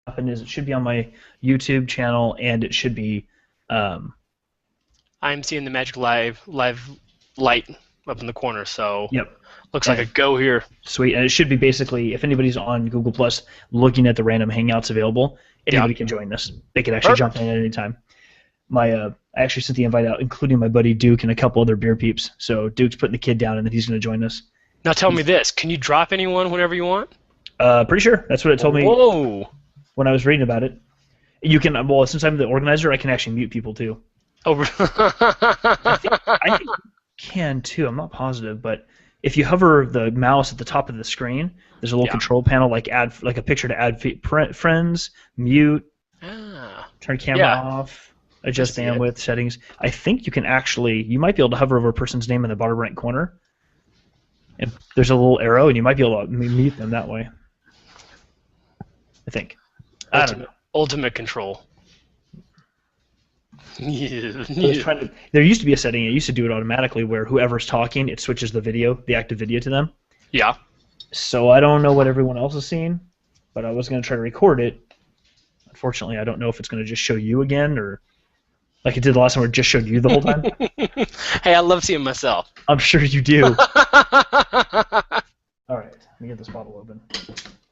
happen is it should be on my YouTube channel, and it should be. I'm seeing the magic live light up in the corner, so Yep. looks like a go here. Sweet, and it should be basically if anybody's on Google Plus looking at the random Hangouts available, anybody can join this. They can actually jump in at any time. I actually sent the invite out, including my buddy Duke and a couple other beer peeps. So Duke's putting the kid down, and then he's going to join us. Now tell me this: can you drop anyone whenever you want? Pretty sure that's what it told me. Whoa! When I was reading about it, you can. Well, since I'm the organizer, I can actually mute people too. Oh, I think you can too. I'm not positive, but if you hover the mouse at the top of the screen, there's a little control panel like a picture to add friends, mute, turn camera off, adjust bandwidth settings. I think you can actually. You might be able to hover over a person's name in the bottom right corner, and there's a little arrow, and you might be able to mute them that way. I think. I don't know. Ultimate control. There used to be a setting, it used to do it automatically, where whoever's talking, it switches the active video to them. Yeah. So I don't know what everyone else is seeing, but I was going to try to record it. Unfortunately, I don't know if it's going to just show you again, or like it did the last time where it just showed you the whole time. Hey, I love seeing myself. I'm sure you do. All right, let me get this bottle open.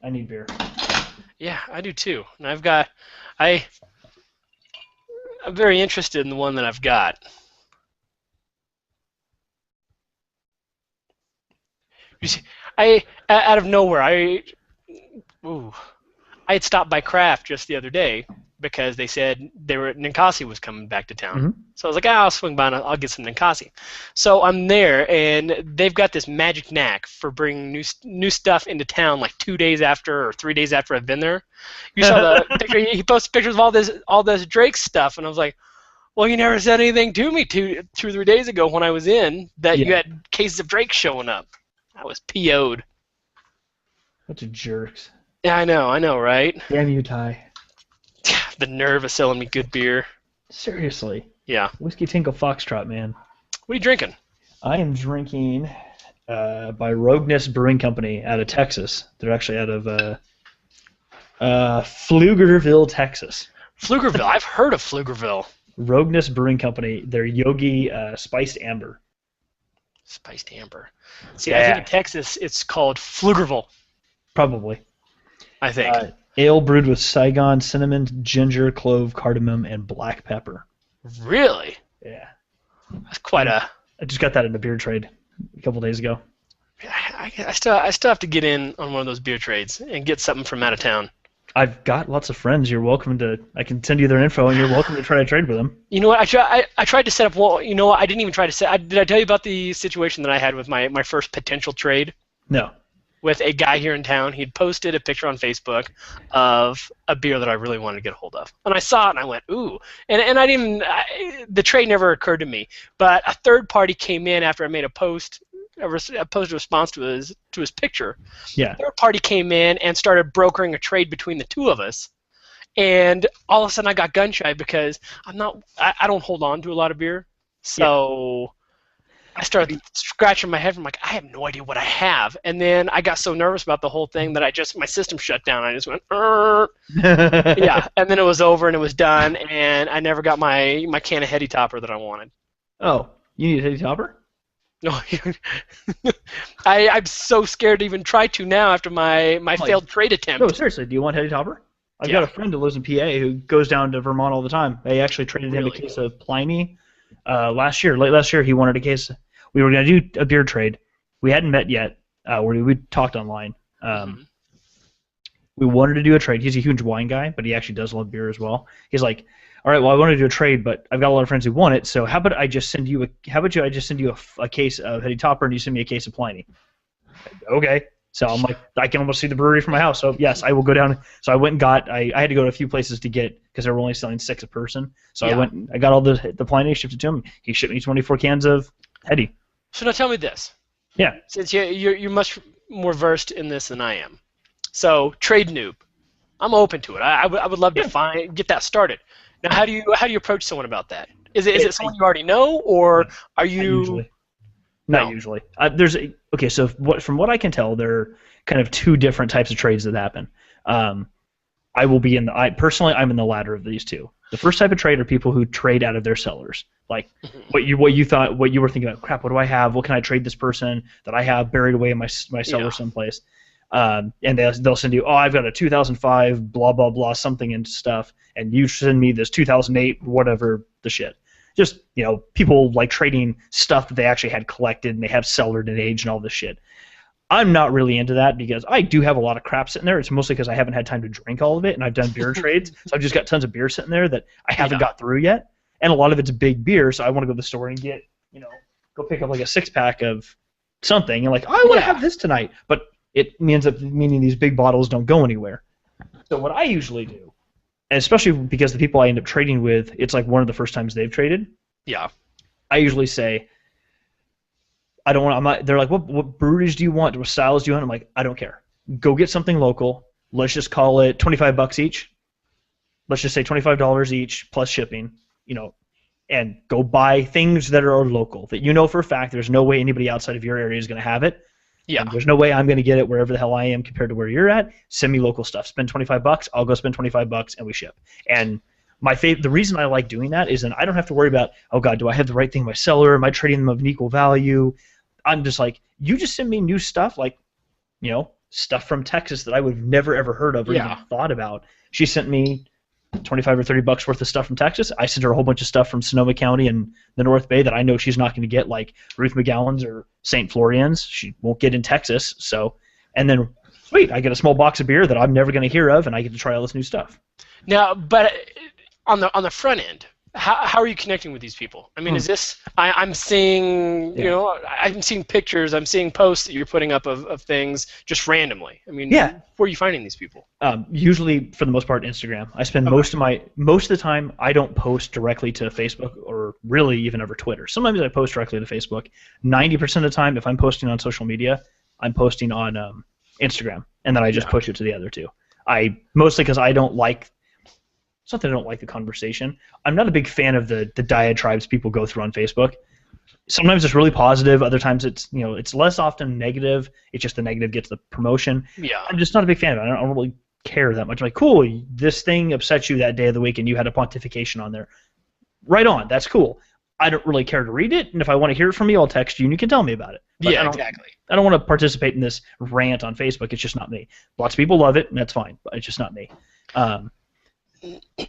I need beer. Yeah, I do too. And I'm very interested in the one that I've got. You see, out of nowhere, I had stopped by Kraft just the other day because they said Ninkasi was coming back to town. Mm-hmm. So I was like, I'll swing by and I'll get some Ninkasi. So I'm there, and they've got this magic knack for bringing new stuff into town like 2 days after or 3 days after I've been there. You saw the picture. He posted pictures of all this Drake stuff, and I was like, well, you never said anything to me 2 or 3 days ago when I was in that you had cases of Drake showing up. I was PO'd. Bunch of jerks. Yeah, I know, right? Damn you, Ty. The nerve of selling me good beer. Seriously. Yeah. Whiskey Tinkle Foxtrot, man. What are you drinking? I am drinking by Rogueness Brewing Company out of Texas. They're actually out of Pflugerville, Texas. Pflugerville. I've heard of Pflugerville. Rogueness Brewing Company. They're Yogi Spiced Amber. Spiced Amber. See, I think in Texas it's called Pflugerville. Probably. I think. Ale brewed with Saigon cinnamon, ginger, clove, cardamom, and black pepper. Really? Yeah. That's quite a... I just got that in a beer trade a couple days ago. I still have to get in on one of those beer trades and get something from out of town. I've got lots of friends. You're welcome to... I can send you their info, and you're welcome to try to trade with them. You know what? I tried to set up... Well, you know what? I didn't even try to set... Did I tell you about the situation that I had with my first potential trade? No. With a guy here in town. He'd posted a picture on Facebook of a beer that I really wanted to get a hold of. And I saw it, and I went, ooh. And I didn't... the trade never occurred to me. But a third party came in after I made a post... I posted a response to his picture. Yeah. Third party came in and started brokering a trade between the two of us, and all of a sudden I got gun shy because I don't hold on to a lot of beer, so I started scratching my head. I'm like, I have no idea what I have, and then I got so nervous about the whole thing that my system shut down. I just went, yeah, and then it was over and it was done, and I never got my can of Heady Topper that I wanted. Oh, you need a Heady Topper? No, I'm so scared to even try to now after my failed trade attempt. No, seriously, do you want Heady Topper? I've got a friend who lives in PA who goes down to Vermont all the time. I actually traded him a case of Pliny late last year. He wanted a case. We were going to do a beer trade. We hadn't met yet. We talked online. We wanted to do a trade. He's a huge wine guy, but he actually does love beer as well. He's like, all right, well, I want to do a trade, but I've got a lot of friends who want it, so how about I just send you a case of Heady Topper and you send me a case of Pliny? Okay. So I'm like, I can almost see the brewery from my house, so yes, I will go down. So I went and I had to go to a few places to get, because they were only selling 6 a person. So I got all the Pliny, shipped it to him. He shipped me 24 cans of Heady. So now tell me this. Yeah. Since you're much more versed in this than I am. So trade noob. I'm open to it. I would love to get that started. Now, how do you approach someone about that? Is it someone you already know, or are you? Not usually. So from what I can tell, there are kind of 2 different types of trades that happen. I will be in the. I personally, I'm in the latter of these two. The first type of trade are people who trade out of their sellers. Like what you thought, what you were thinking about. Crap, what do I have? What can I trade this person that I have buried away in my cellar someplace? And they'll send you, oh, I've got a 2005 blah blah blah something and stuff, and you send me this 2008 whatever the shit. Just people like trading stuff that they actually had collected and they have cellared and aged and all this shit. I'm not really into that because I do have a lot of crap sitting there. It's mostly because I haven't had time to drink all of it, and I've done beer trades, so I've just got tons of beer sitting there that I haven't got through yet. And a lot of it's big beer, so I want to go to the store and get, go pick up like a 6-pack of something, and like, oh, I want to have this tonight, but it ends up meaning these big bottles don't go anywhere. So what I usually do, and especially because the people I end up trading with, it's like one of the first times they've traded. Yeah. I usually say, I don't want. I'm not. They're like, what breweries do you want? What styles do you want? I'm like, I don't care. Go get something local. Let's just call it $25 each. Let's just say $25 each plus shipping. And go buy things that are local that for a fact there's no way anybody outside of your area is going to have it. Yeah. And there's no way I'm going to get it wherever the hell I am compared to where you're at. Send me local stuff. Spend $25. I'll go spend $25 and we ship. And the reason I like doing that is then I don't have to worry about, oh God, do I have the right thing in my cellar? Am I trading them of an equal value? I'm just like, you just send me new stuff, like, stuff from Texas that I would have never ever heard of or even thought about. She sent me $25 or $30 worth of stuff from Texas. I sent her a whole bunch of stuff from Sonoma County and the North Bay that I know she's not going to get, like Ruth McGowan's or St. Florian's. She won't get in Texas. So, and then, sweet, I get a small box of beer that I'm never going to hear of, and I get to try all this new stuff. Now, but on the front end, how are you connecting with these people? I mean, is this I'm seeing I'm seeing pictures, I'm seeing posts that you're putting up of things just randomly. I mean, where are you finding these people? Usually, for the most part, Instagram. I spend most of the time. I don't post directly to Facebook or really even over Twitter. Sometimes I post directly to Facebook. 90% of the time, if I'm posting on social media, I'm posting on Instagram, and then I just push it to the other two. Mostly because I don't like. It's not that I don't like the conversation. I'm not a big fan of the diatribes people go through on Facebook. Sometimes it's really positive. Other times it's it's less often negative. It's just the negative gets the promotion. Yeah. I'm just not a big fan of it. I don't really care that much. I'm like, cool, this thing upset you that day of the week and you had a pontification on there. Right on. That's cool. I don't really care to read it, and if I want to hear it from you, I'll text you and you can tell me about it. But exactly. I don't want to participate in this rant on Facebook. It's just not me. Lots of people love it, and that's fine, but it's just not me.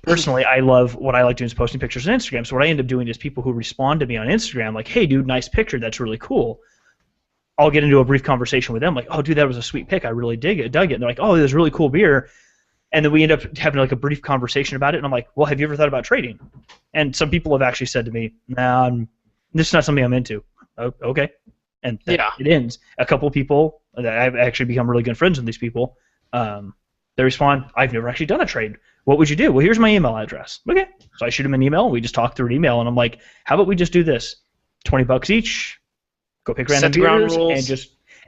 Personally, what I like doing is posting pictures on Instagram. So what I end up doing is people who respond to me on Instagram, like, hey, dude, nice picture. That's really cool. I'll get into a brief conversation with them, like, oh, dude, that was a sweet pic. I really dug it. And they're like, oh, there's really cool beer. And then we end up having like a brief conversation about it. And I'm like, well, have you ever thought about trading? And some people have actually said to me, nah, this is not something I'm into. Oh, okay. And it ends. A couple of people that I've actually become really good friends with these people, they respond, I've never actually done a trade. What would you do? Well, here's my email address. Okay. So I shoot them an email. We just talk through an email, and I'm like, how about we just do this? $20 each. Go pick random beers,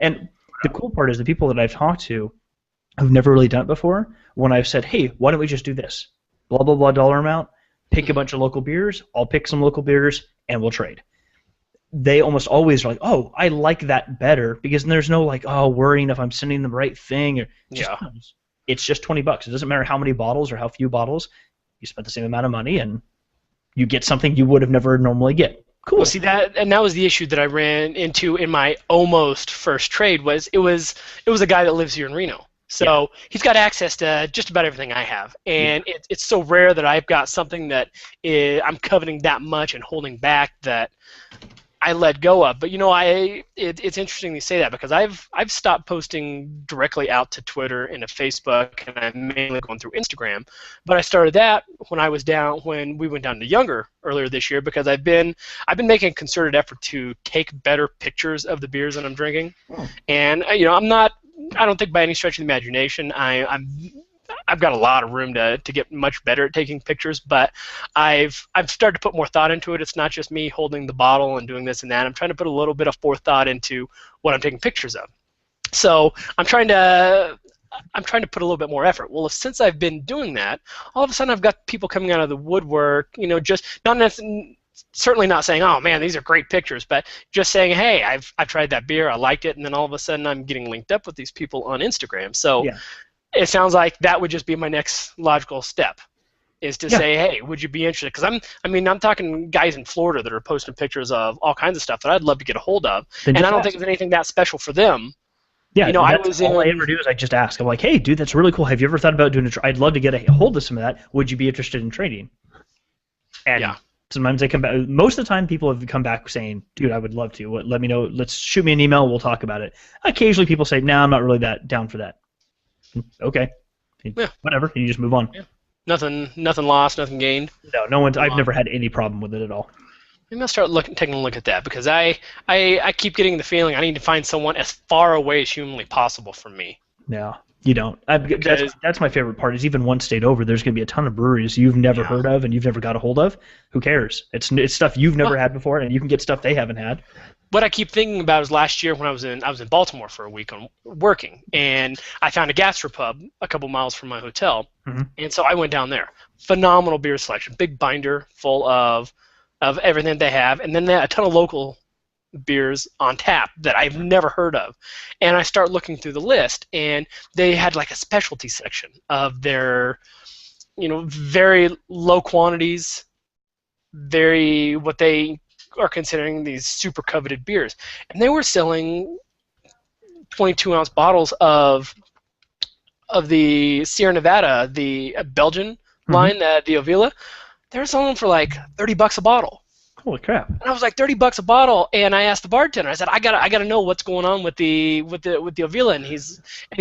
and the cool part is the people that I've talked to who've never really done it before. When I've said, hey, why don't we just do this? Blah blah blah dollar amount. Pick a bunch of local beers. I'll pick some local beers, and we'll trade. They almost always are like, oh, I like that better because there's no like, oh, worrying if I'm sending the right thing or it's just $20. It doesn't matter how many bottles or how few bottles. You spent the same amount of money, and you get something you would have never normally get. Cool. Well, see that was the issue that I ran into in my almost first trade. It was a guy that lives here in Reno, so he's got access to just about everything I have, and it's so rare that I've got something that I'm coveting that much and holding back that I let go of. But it's interesting you say that because I've stopped posting directly out to Twitter and to Facebook, and I'm mainly going through Instagram. But I started that when we went down to Younger earlier this year because I've been making a concerted effort to take better pictures of the beers that I'm drinking. And I don't think by any stretch of the imagination I've got a lot of room to get much better at taking pictures, but I've started to put more thought into it. It's not just me holding the bottle and doing this and that. I'm trying to put a little bit of forethought into what I'm taking pictures of. So I'm trying to put a little bit more effort. Well, since I've been doing that, all of a sudden I've got people coming out of the woodwork, just not necessarily. Certainly not saying, oh man, these are great pictures, but just saying, hey, I've tried that beer, I liked it, and then all of a sudden I'm getting linked up with these people on Instagram. So it sounds like that would just be my next logical step, is to say, hey, would you be interested? Because I'm talking guys in Florida that are posting pictures of all kinds of stuff that I'd love to get a hold of, Then and I just don't ask. think there's anything that special for them. Yeah, You know, I that's was all I in. ever do is I just ask. I'm like, hey, dude, that's really cool. Have you ever thought about doing I'd love to get a hold of some of that. Would you be interested in trading? And Yeah. sometimes they come back. Most of the time, people have come back saying, dude, I would love to. Let me know. Let's shoot me an email. We'll talk about it. Occasionally, people say, no, I'm not really that down for that. Okay. Yeah. Whatever. You just move on. Yeah. Nothing lost, nothing gained. No one's. I've never had any problem with it at all. Maybe I'll start taking a look at that, because I keep getting the feeling I need to find someone as far away as humanly possible from me. No, you don't. That's my favorite part. Is even one state over, there's going to be a ton of breweries you've never heard of and you've never got a hold of. Who cares? It's stuff you've never had before, and you can get stuff they haven't had. What I keep thinking about is last year when I was in Baltimore for a week working, and I found a gastropub a couple miles from my hotel, and so I went down there. Phenomenal beer selection, big binder full of everything they have, and then they had a ton of local beers on tap that I've never heard of. And I start looking through the list, and they had like a specialty section of their, very low quantities, very what they are considering these super coveted beers. And they were selling 22-ounce bottles of the Sierra Nevada, the Belgian line, the Avila. They were selling them for like $30 a bottle. Holy crap! And I was like, $30 a bottle, and I asked the bartender. I said, I gotta know what's going on with the Avila, and he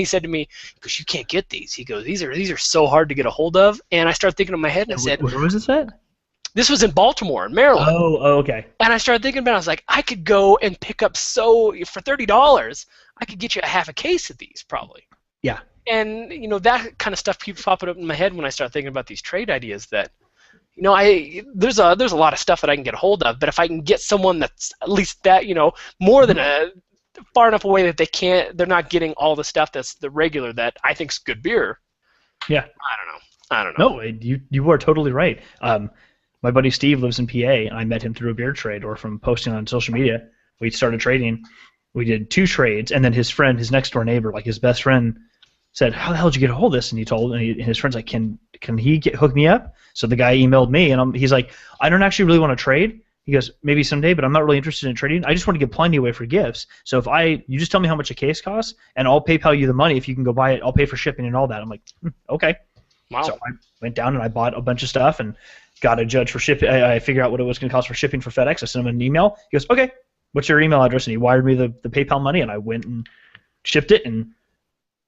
said to me, because you can't get these. He goes, these are so hard to get a hold of. And I started thinking in my head, and I said, where was this at? This was in Baltimore, in Maryland. Oh, okay. And I started thinking about it. I was like, I could go and pick up for $30, I could get you a half a case of these probably. Yeah. And that kind of stuff keeps popping up in my head when I start thinking about these trade ideas. That there's a lot of stuff that I can get a hold of, but if I can get someone that's at least that more than far enough away that they're not getting all the stuff that's the regular that I think's good beer. Yeah. I don't know. No, you are totally right. My buddy Steve lives in PA, and I met him through a beer trade or from posting on social media. We started trading. We did 2 trades, and then his friend, his next door neighbor, like his best friend, said, "How the hell did you get a hold of this?" And he told, and his friend's like, "Can he hook me up?" So the guy emailed me, and he's like, "I don't actually really want to trade." He goes, "Maybe someday, but I'm not really interested in trading. I just want to give plenty away for gifts. So you just tell me how much a case costs, and I'll PayPal you the money if you can go buy it. I'll pay for shipping and all that." I'm like, okay. Wow. So I went down and I bought a bunch of stuff and got a judge for shipping. I figured out what it was going to cost for shipping for FedEx. I sent him an email. He goes, "Okay, what's your email address?" And he wired me the PayPal money, and I went and shipped it. And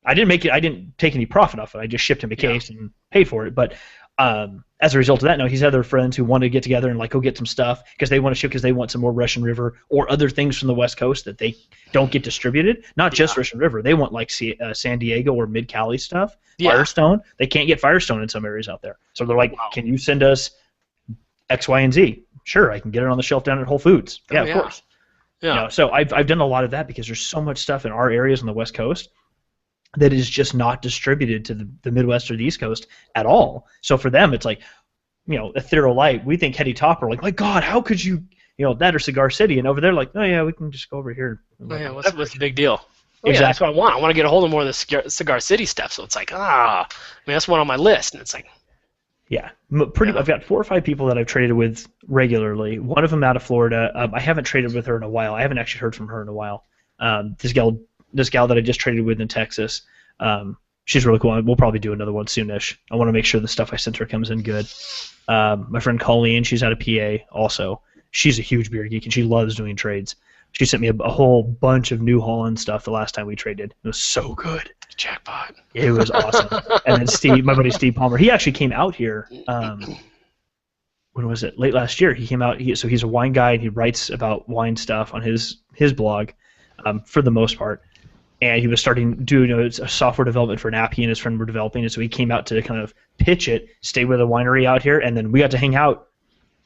I didn't take any profit off it. I just shipped him a case and paid for it. But as a result of that, no, he's had other friends who wanted to get together and like go get some stuff because they want to ship because they want some more Russian River or other things from the West Coast that they don't get distributed. Not just Russian River. They want like San Diego or Mid Cali stuff. Yeah. Firestone. They can't get Firestone in some areas out there. So they're like, "Can you send us X, Y, and Z?" Sure, I can get it on the shelf down at Whole Foods. Yeah, of course. Yeah. So I've done a lot of that because there's so much stuff in our areas on the West Coast that is just not distributed to the Midwest or the East Coast at all. So for them, it's like, Ethereal Light. We think Heady Topper, like, my God, how could you, that or Cigar City, and over there, like, oh yeah, we can just go over here. What's the big deal? Exactly. Yeah, that's what I want. I want to get a hold of more of the Cigar City stuff. So it's like, that's one on my list, and it's like. Yeah, I've got 4 or 5 people that I've traded with regularly. One of them out of Florida. I haven't traded with her in a while. I haven't actually heard from her in a while. This gal that I just traded with in Texas, she's really cool. We'll probably do another one soonish. I want to make sure the stuff I sent her comes in good. My friend Colleen, she's out of PA also. She's a huge beer geek, and she loves doing trades. She sent me a whole bunch of New Holland stuff the last time we traded. It was so good. Jackpot. It was awesome. And then my buddy Steve Palmer, he actually came out here. When was it? Late last year. He came out. So he's a wine guy, and he writes about wine stuff on his blog, for the most part. And he was starting to do a software development for an app he and his friend were developing. And so he came out to kind of pitch it, stay with a winery out here, and then we got to hang out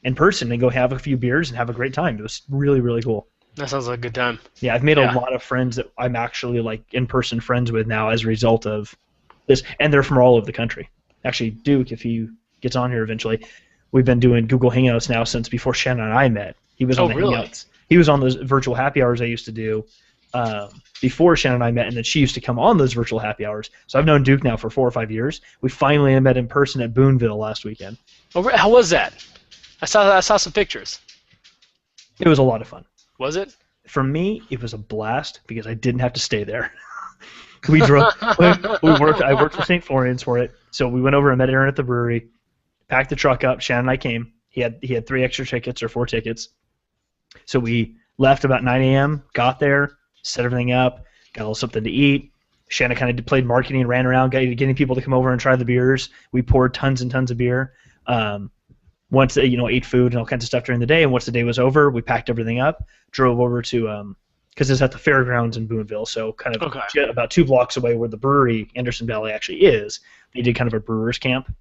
in person and go have a few beers and have a great time. It was really, really cool. That sounds like a good time. Yeah, I've made a lot of friends that I'm actually like in-person friends with now as a result of this, and they're from all over the country. Actually, Duke, if he gets on here eventually, we've been doing Google Hangouts now since before Shannon and I met. He was on the Hangouts. He was on those virtual happy hours I used to do before Shannon and I met, and then she used to come on those virtual happy hours. So I've known Duke now for 4 or 5 years. We finally met in person at Boonville last weekend. Oh, how was that? I saw some pictures. It was a lot of fun. Was it? For me, it was a blast because I didn't have to stay there. We drove. I worked for St. Florian's for it, so we went over and met Aaron at the brewery, packed the truck up. Shannon and I came. He had 3 extra tickets or 4 tickets. So we left about 9 a.m., got there, set everything up, got a little something to eat. Shannon kind of played marketing, ran around getting people to come over and try the beers. We poured tons and tons of beer. Once ate food and all kinds of stuff during the day, and once the day was over, we packed everything up, drove over to because it's at the fairgrounds in Boonville, so kind of about 2 blocks away where the brewery, Anderson Valley, actually is. They did kind of a brewers camp.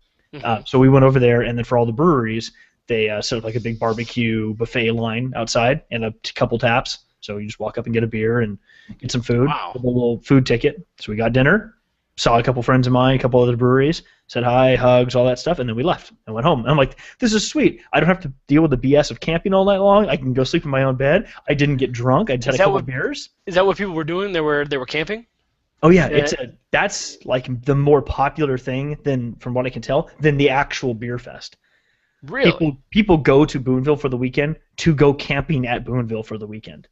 So we went over there, and then for all the breweries, they set up like a big barbecue buffet line outside and a couple taps. So you just walk up and get a beer and get some food with a little food ticket. So we got dinner, saw a couple friends of mine, a couple other breweries, said hi, hugs, all that stuff, and then we left and went home. And I'm like, this is sweet. I don't have to deal with the BS of camping all night long. I can go sleep in my own bed. I didn't get drunk. I just had a couple of beers. Is that what people were doing? They were camping? Oh yeah, that's like the more popular thing than, from what I can tell, than the actual beer fest. Really? People go to Boonville for the weekend to go camping at Boonville for the weekend.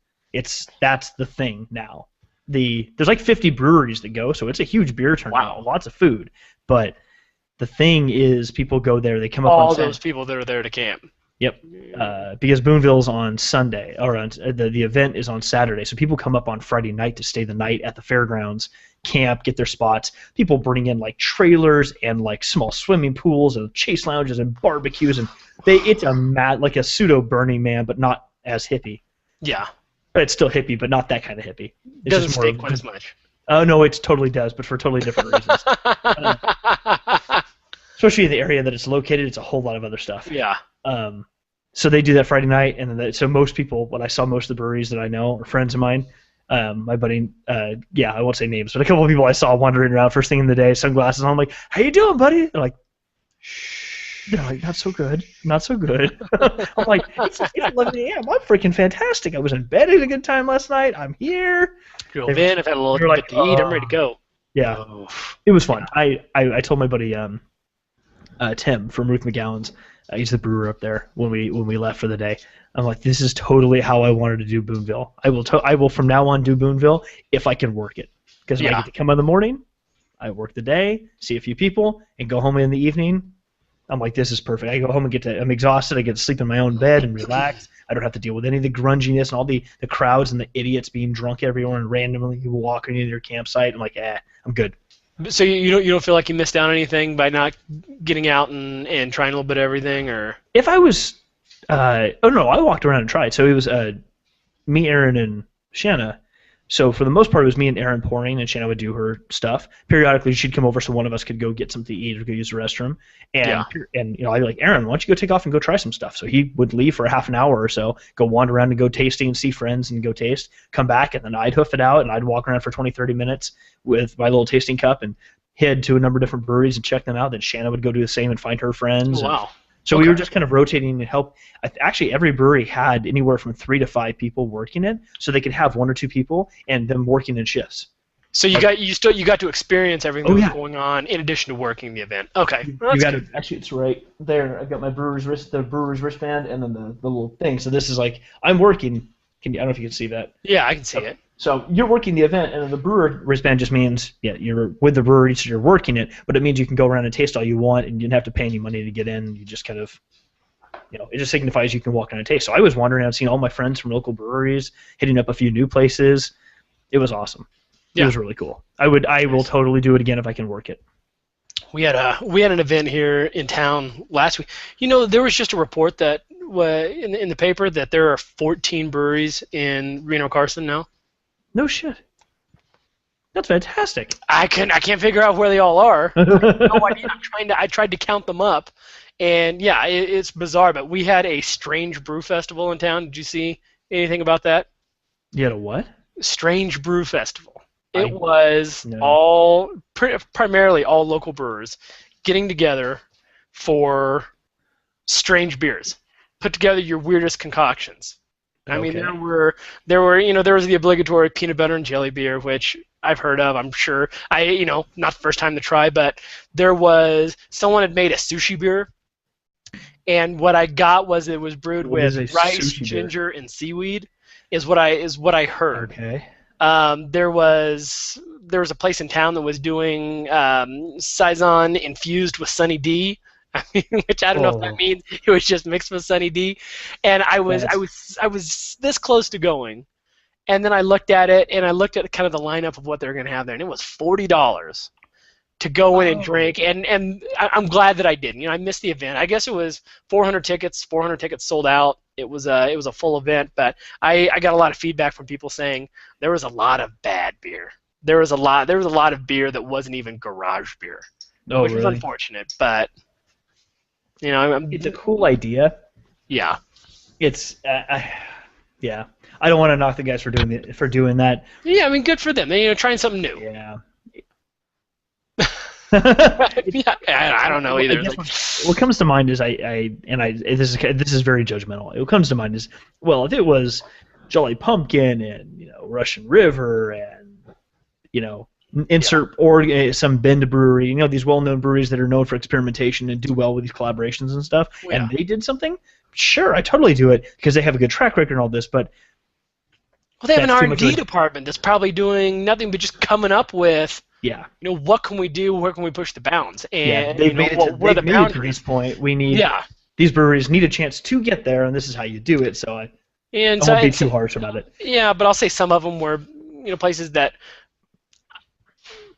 That's the thing now. There's like 50 breweries that go, so it's a huge beer turnout. Lots of food, but the thing is, people go there. They come up all those people that are there to camp. Yep, because Boonville's on Sunday, or the event is on Saturday, so people come up on Friday night to stay the night at the fairgrounds, camp, get their spots. People bring in like trailers and like small swimming pools and chase lounges and barbecues, and it's like a pseudo Burning Man, but not as hippie. Yeah, but it's still hippie, but not that kind of hippie. It doesn't stink quite as much. Oh no, it totally does, but for totally different reasons. Especially in the area that it's located, it's a whole lot of other stuff. Yeah. So they do that Friday night, and then so most people, when I saw most of the breweries that I know are friends of mine. My buddy, I won't say names, but a couple of people I saw wandering around first thing in the day, sunglasses on. I'm like, "How you doing, buddy?" They're like, "Shh." They're like, "Not so good, not so good." I'm like, "It's 11 a.m. I'm freaking fantastic. I was in bed at a good time last night. I'm here." Drove in. I've had a little bit to eat. I'm ready to go. Yeah, it was fun. I told my buddy Tim from Ruth McGowan's. He's the brewer up there. When we left for the day, I'm like, this is totally how I wanted to do Boonville. I will from now on do Boonville if I can work it, because when I get to come in the morning, I work the day, see a few people, and go home in the evening. I'm like, this is perfect. I go home and I'm exhausted. I get to sleep in my own bed and relax. I don't have to deal with any of the grunginess and all the crowds and the idiots being drunk everywhere and randomly walking into your campsite. I'm like, I'm good. So you don't feel like you missed out on anything by not getting out and trying a little bit of everything, or? If I was, I walked around and tried. So it was me, Aaron, and Shanna. So for the most part, it was me and Aaron pouring, and Shanna would do her stuff. Periodically, she'd come over so one of us could go get something to eat or go use the restroom. And I'd be like, Aaron, why don't you go take off and go try some stuff? So he would leave for a half an hour or so, go wander around and go tasting, see friends and go taste, come back, and then I'd hoof it out, and I'd walk around for 20, 30 minutes with my little tasting cup and head to a number of different breweries and check them out. Then Shanna would go do the same and find her friends. Oh, wow. So we were just kind of rotating and help. Actually, every brewery had anywhere from 3 to 5 people working it, so they could have 1 or 2 people and them working in shifts. So you got to experience everything that was going on in addition to working the event. Okay, you got to. Actually, it's right there. I've got my brewer's wristband, and then the little thing. So this is like I'm working. I don't know if you can see that. Yeah, I can see it. So you're working the event, and then the brewer wristband just means, you're with the brewery, so you're working it, but it means you can go around and taste all you want, and you didn't have to pay any money to get in. You just kind of, it just signifies you can walk around and taste. So I was wandering around, seeing all my friends from local breweries, hitting up a few new places. It was awesome. It was really cool. I will totally do it again if I can work it. We had an event here in town last week. There was just a report that in the paper that there are 14 breweries in Reno Carson now. No shit. That's fantastic. I can't figure out where they all are. I have no idea. I tried to count them up, and it's bizarre. But we had a Strange Brew Festival in town. Did you see anything about that? You had a what? Strange Brew Festival. It was primarily all local brewers getting together for strange beers. Put together your weirdest concoctions. I mean, Okay. there was the obligatory peanut butter and jelly beer, which I've heard of. I'm sure not the first time to try, but there was someone had made a sushi beer, and what I got was it was brewed What is with a rice, sushi beer? ginger, and seaweed, is what I heard. Okay. There was a place in town that was doing saison infused with Sunny D. I mean, which I don't know if that Oh, means it was just mixed with Sunny D. And I was I that's was I was this close to going, and then I looked at it and I looked at kind of the lineup of what they're going to have there, and it was $40 to go in and oh, drink, and I'm glad that I didn't. I missed the event. I guess it was 400 tickets. 400 tickets sold out. It was a full event, but I got a lot of feedback from people saying there was a lot of bad beer. There was a lot of beer that wasn't even garage beer, oh, which was really? unfortunate. But It's a cool idea. yeah, It's yeah. I don't want to knock the guys for doing that. yeah. I mean, good for them. They trying something new. Yeah. Yeah, I don't know I either. guess Like, what comes to mind is this is very judgmental. What comes to mind is, well, if it was Jolly Pumpkin and Russian River and insert or some Bend brewery, these well-known breweries that are known for experimentation and do well with these collaborations and stuff, yeah. and they did something, sure, I totally do it because they have a good track record and all this, but Well, they have an that's too much of R&D department that's probably doing nothing but just coming up with, yeah. what can we do? Where can we push the bounds? Yeah, And they've made it to, where are the they've made it to boundaries? this point. We need Yeah, these breweries need a chance to get there, and this is how you do it. So I and so won't be and so, too harsh about it. yeah, but I'll say some of them were places that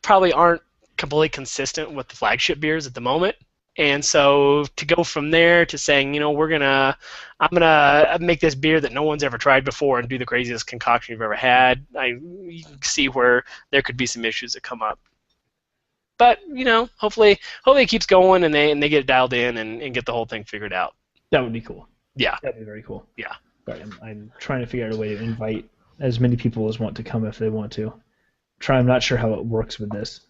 probably aren't completely consistent with the flagship beers at the moment. And so to go from there to saying, I'm gonna make this beer that no one's ever tried before and do the craziest concoction you've ever had, you can see where there could be some issues that come up. But hopefully it keeps going and they get it dialed in and get the whole thing figured out. That would be cool. Yeah, That'd be very cool. yeah. But I'm trying to figure out a way to invite as many people as want to come if they want to. I'm not sure how it works with this.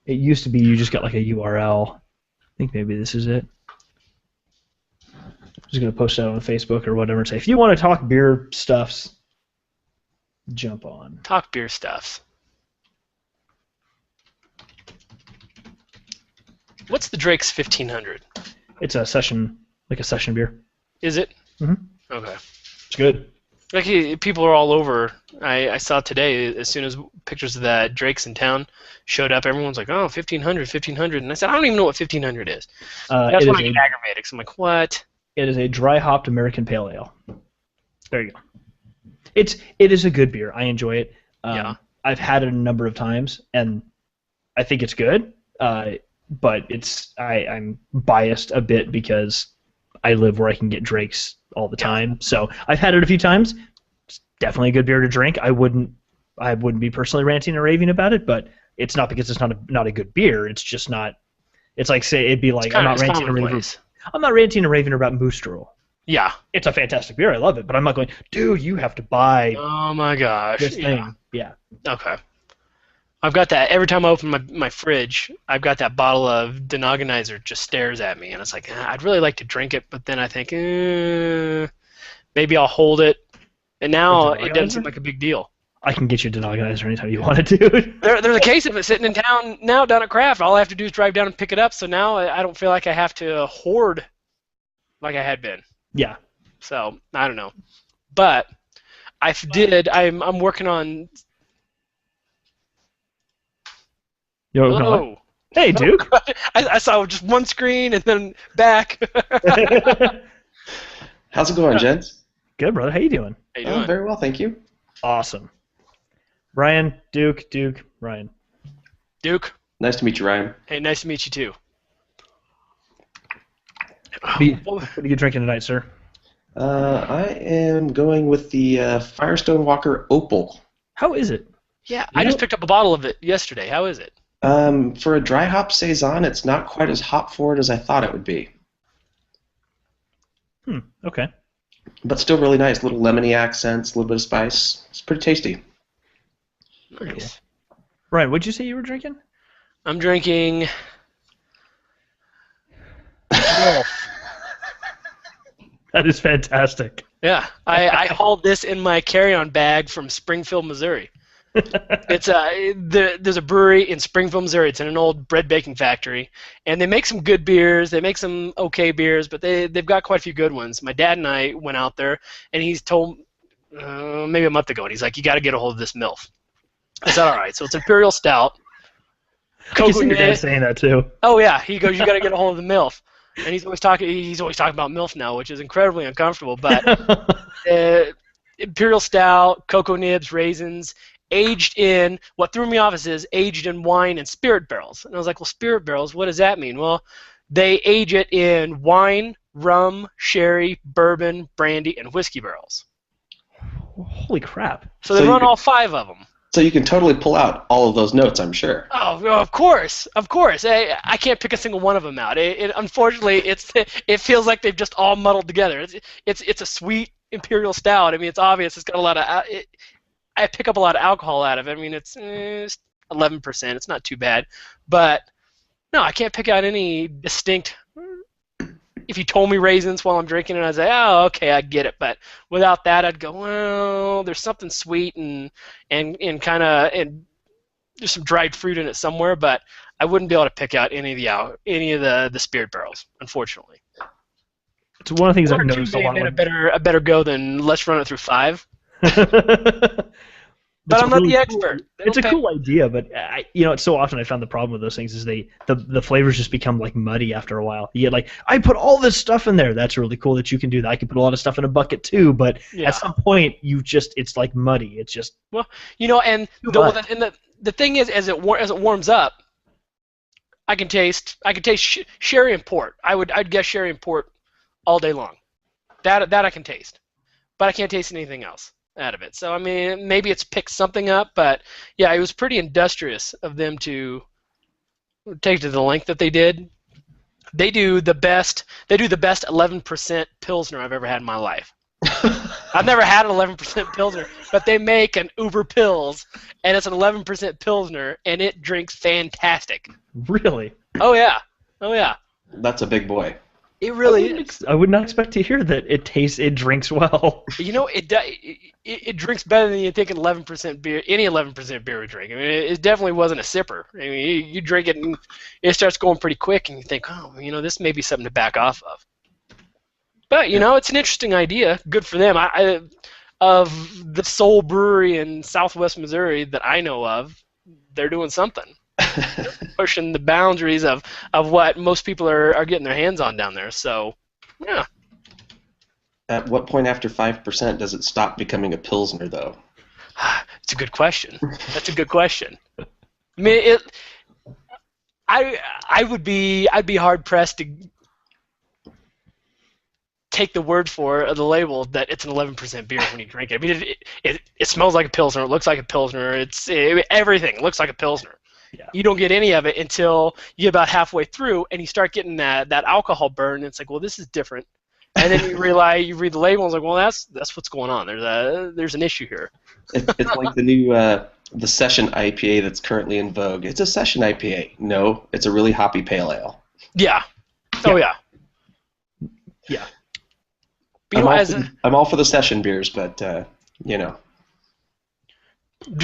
It used to be you just got like a URL. I think maybe this is it. I'm just gonna post it on Facebook or whatever and say if you want to talk beer stuffs, jump on. Talk beer stuffs. What's the Drake's 1500? It's a session beer. Is it? Mhm. Okay. It's good. Like people are all over. I saw today as soon as pictures of that Drake's in town showed up, everyone's like, "Oh, 1500, 1500," and I said, "I don't even know what 1500 is." That's It when is I get aggravated. Cause I'm like, "What?" it is a dry hopped American pale ale. There you go. It is a good beer. I enjoy it. Yeah. I've had it a number of times, and I think it's good. But I'm biased a bit because I live where I can get Drake's all the time. So I've had it a few times. It's definitely a good beer to drink. I wouldn't be personally ranting or raving about it, but it's not because it's not a good beer. It's just not. It's like say it'd be like I'm not ranting or raving. I'm not ranting or raving about Moostrel. Yeah. It's a fantastic beer. I love it, but I'm not going, dude. You have to buy Oh my gosh. this thing. Yeah. Okay. I've got that every time I open my fridge. I've got that bottle of Denogonizer just stares at me, and it's like I'd really like to drink it, but then I think maybe I'll hold it. And now it doesn't seem like a big deal. I can get you Denogonizer anytime you want it, dude. There's a case of it sitting in town now down at Craft. All I have to do is drive down and pick it up. So now I don't feel like I have to hoard like I had been. Yeah. So I don't know, but I'm working on. Hello. Hey, Duke. I saw just one screen and then back. How's it going, gents? Good, brother. How you doing? How you doing? Very well, thank you. Awesome. Ryan, Duke, Ryan. Duke. Nice to meet you, Ryan. Hey, nice to meet you too. What are you drinking tonight, sir? I am going with the Firestone Walker Opal. How is it? Yeah, I just picked up a bottle of it yesterday. How is it? For a dry hop saison, it's not quite as hop forward as I thought it would be. Okay. But still really nice. Little lemony accents, a little bit of spice. It's pretty tasty. Nice. Ryan, what'd you say you were drinking? I'm drinking. That is fantastic. Yeah, I hauled this in my carry-on bag from Springfield, Missouri. It's there's a brewery in Springfield, Missouri. It's in an old bread baking factory, and they make some good beers. They make some okay beers, but they've got quite a few good ones. My dad and I went out there, and he's told maybe a month ago, and he's like, "You got to get a hold of this MILF." I said, "All right." So it's Imperial Stout. I can see your dad saying that too. Oh yeah, he goes, "You got to get a hold of the MILF," and he's always talking. He's always talking about MILF now, which is incredibly uncomfortable. But Imperial Stout, cocoa nibs, raisins. Aged in, what threw me off is aged in wine and spirit barrels. And I was like, well, spirit barrels, what does that mean? Well, they age it in wine, rum, sherry, bourbon, brandy, and whiskey barrels. Holy crap. So they run all 5 of them. So you can totally pull out all of those notes, I'm sure. Oh, of course, of course. I can't pick a single one of them out. Unfortunately, it feels like they've just all muddled together. It's a sweet Imperial Stout. I mean, it's obvious. It's got a lot of... I pick up a lot of alcohol out of it. I mean, it's 11%. It's not too bad. But, no, I can't pick out any distinct... If you told me raisins while I'm drinking it, I'd say, oh, okay, I get it. But without that, I'd go, well, there's something sweet and there's some dried fruit in it somewhere, but I wouldn't be able to pick out any of the spirit barrels, unfortunately. It's one of the things I've noticed a lot. A better go than let's run it through 5. But I'm not the expert. It's a cool idea, but it's so often I found the problem with those things is the flavors just become like muddy after a while. You get like, I put all this stuff in there. That's really cool that you can do that. I can put a lot of stuff in a bucket too, but at some point it's like muddy. It's just and the thing is, as it warms up, I can taste sherry and port. I'd guess sherry and port all day long. That I can taste, but I can't taste anything else out of it. So, I mean, maybe it's picked something up, but yeah, it was pretty industrious of them to take to the length that they did. They do the best 11% Pilsner I've ever had in my life. I've never had an 11% Pilsner, but they make an Uber Pils, and it's an 11% Pilsner, and it drinks fantastic. Really? Oh, yeah. Oh, yeah. That's a big boy. It really is. I would not expect to hear that it drinks well. It drinks better than you think an 11% beer, any 11% beer would drink. I mean, it definitely wasn't a sipper. I mean, you drink it and it starts going pretty quick, and you think, oh, this may be something to back off of. But it's an interesting idea. Good for them. Of the sole brewery in Southwest Missouri that I know of, they're doing something. Pushing the boundaries of what most people are getting their hands on down there. So, yeah. At what point after 5% does it stop becoming a Pilsner, though? It's a good question. That's a good question. I mean, I'd be hard pressed to take the word for the label that it's an 11% beer when you drink it. I mean, it smells like a Pilsner. It looks like a Pilsner. Everything looks like a Pilsner. Yeah. You don't get any of it until you get about halfway through, and you start getting that alcohol burn. And it's like, well, this is different. And then you read the label, and it's like, well, that's what's going on. There's an issue here. It's like the new the session IPA that's currently in vogue. It's a session IPA. No, it's a really hoppy pale ale. Yeah. Oh yeah. Yeah. But, I'm all for the session beers, but Do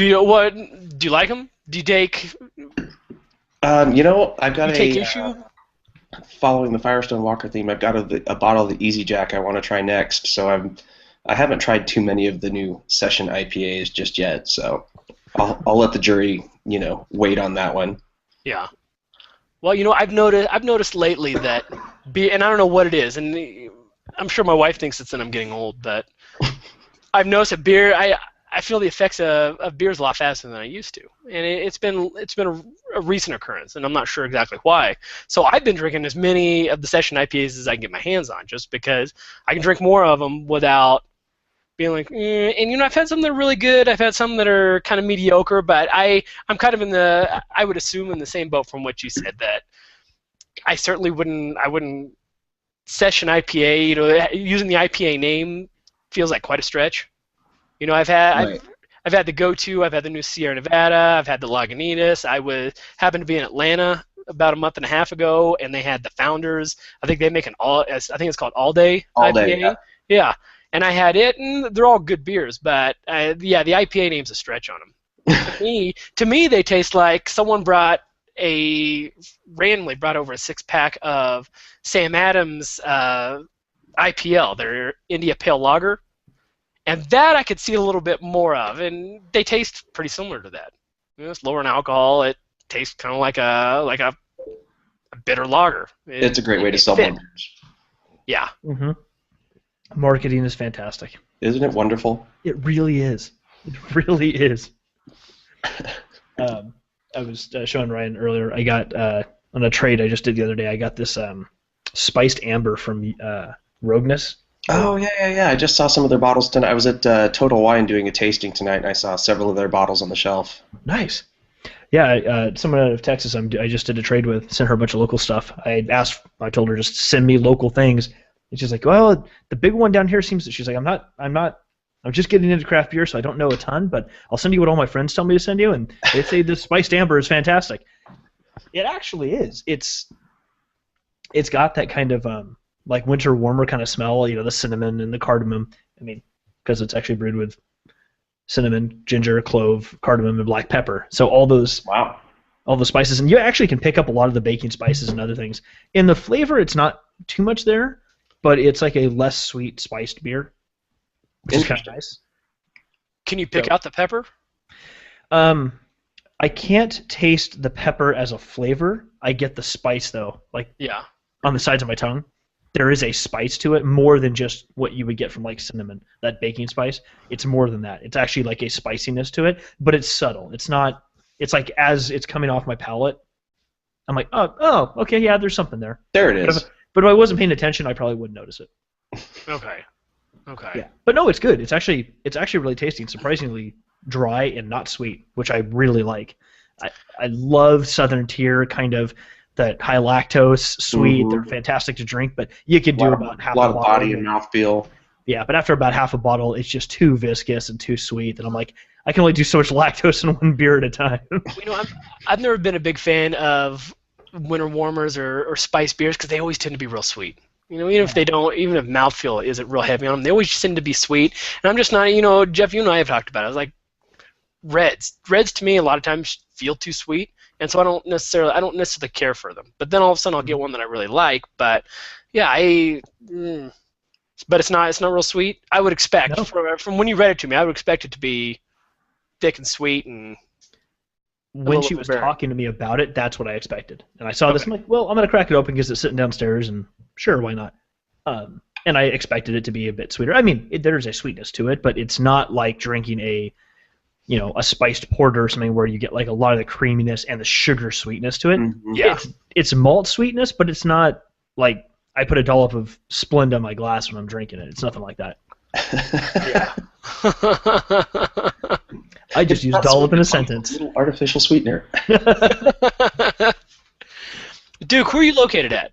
you like them? Do you take? I've got issue? Following the Firestone Walker theme, I've got a bottle of the Easy Jack I want to try next. So I haven't tried too many of the new session IPAs just yet. So I'll let the jury, wait on that one. Yeah. Well, I've noticed lately that beer, and I don't know what it is, and I'm sure my wife thinks it's that I'm getting old, but I've noticed that beer. I feel the effects of beers a lot faster than I used to, and it's been a recent occurrence, and I'm not sure exactly why. So I've been drinking as many of the session IPAs as I can get my hands on, just because I can drink more of them without being like. And I've had some that are really good. I've had some that are kind of mediocre, but I'm kind of I would assume in the same boat from what you said, that I certainly wouldn't session IPA. Using the IPA name feels like quite a stretch. I've had the Go-To, I've had the new Sierra Nevada, I've had the Lagunitas. Happened to be in Atlanta about a month and a half ago, and they had the Founders. I think they make I think it's called All Day IPA. Yeah. and I had it, and they're all good beers, but yeah, the IPA name's a stretch on them. To me, they taste like someone randomly brought over a 6-pack of Sam Adams IPL, their India Pale Lager, and that I could see a little bit more of, and they taste pretty similar to that. It's lower in alcohol. It tastes kind of like a bitter lager. It's a great way to sell more beers. Yeah. Mm-hmm. Marketing is fantastic. Isn't it wonderful? It really is. It really is. I was showing Ryan earlier. I got on a trade I just did the other day. I got this spiced amber from Rogness. Oh yeah. I just saw some of their bottles tonight. I was at Total Wine doing a tasting tonight, and I saw several of their bottles on the shelf. Nice. Yeah, someone out of Texas I just did a trade with. Sent her a bunch of local stuff. I told her just send me local things, and she's like, well, the big one down here seems. She's like, I'm just getting into craft beer, so I don't know a ton, but I'll send you what all my friends tell me to send you, and they say this spiced amber is fantastic. It actually is. It's got that kind of like winter warmer kind of smell, the cinnamon and the cardamom. I mean, because it's actually brewed with cinnamon, ginger, clove, cardamom, and black pepper. So all the spices, and you actually can pick up a lot of the baking spices and other things. In the flavor, it's not too much there, but it's like a less sweet spiced beer, which is kind of nice. Can you pick out the pepper? I can't taste the pepper as a flavor. I get the spice though, on the sides of my tongue. There is a spice to it, more than just what you would get from like cinnamon, that baking spice. It's more than that. It's actually like a spiciness to it, but it's subtle. It's not. It's like as it's coming off my palate, I'm like, oh, okay, yeah, there's something there. There it is. But if I wasn't paying attention, I probably wouldn't notice it. Okay. Yeah, but no, it's good. It's actually really tasty and surprisingly dry and not sweet, which I really like. I love Southern Tier kind of. That high lactose, sweet, they're fantastic to drink, but you could do about half a bottle. A lot of body and mouthfeel. Yeah, but after about half a bottle, it's just too viscous and too sweet, and I'm like, I can only do so much lactose in one beer at a time. I've never been a big fan of winter warmers or spice beers because they always tend to be real sweet. Even if mouthfeel isn't real heavy on them, they always tend to be sweet. And I'm just not, Jeff, you and I have talked about it. I was like, Reds to me a lot of times feel too sweet. And so I don't necessarily care for them. But then all of a sudden I'll get one that I really like. But yeah, but it's not real sweet. I would expect from when you read it to me, I would expect it to be thick and sweet and. When she was talking to me about it, that's what I expected. And I saw this, I'm like, well, I'm gonna crack it open because it's sitting downstairs, and sure, why not? And I expected it to be a bit sweeter. I mean, there's a sweetness to it, but it's not like drinking a spiced porter or something where you get like a lot of the creaminess and the sugar sweetness to it. Mm-hmm. Yeah. It's malt sweetness, but it's not like I put a dollop of Splenda in my glass when I'm drinking it. It's nothing like that. Yeah. I just used dollop in a sentence. A little artificial sweetener. Duke, who are you located at?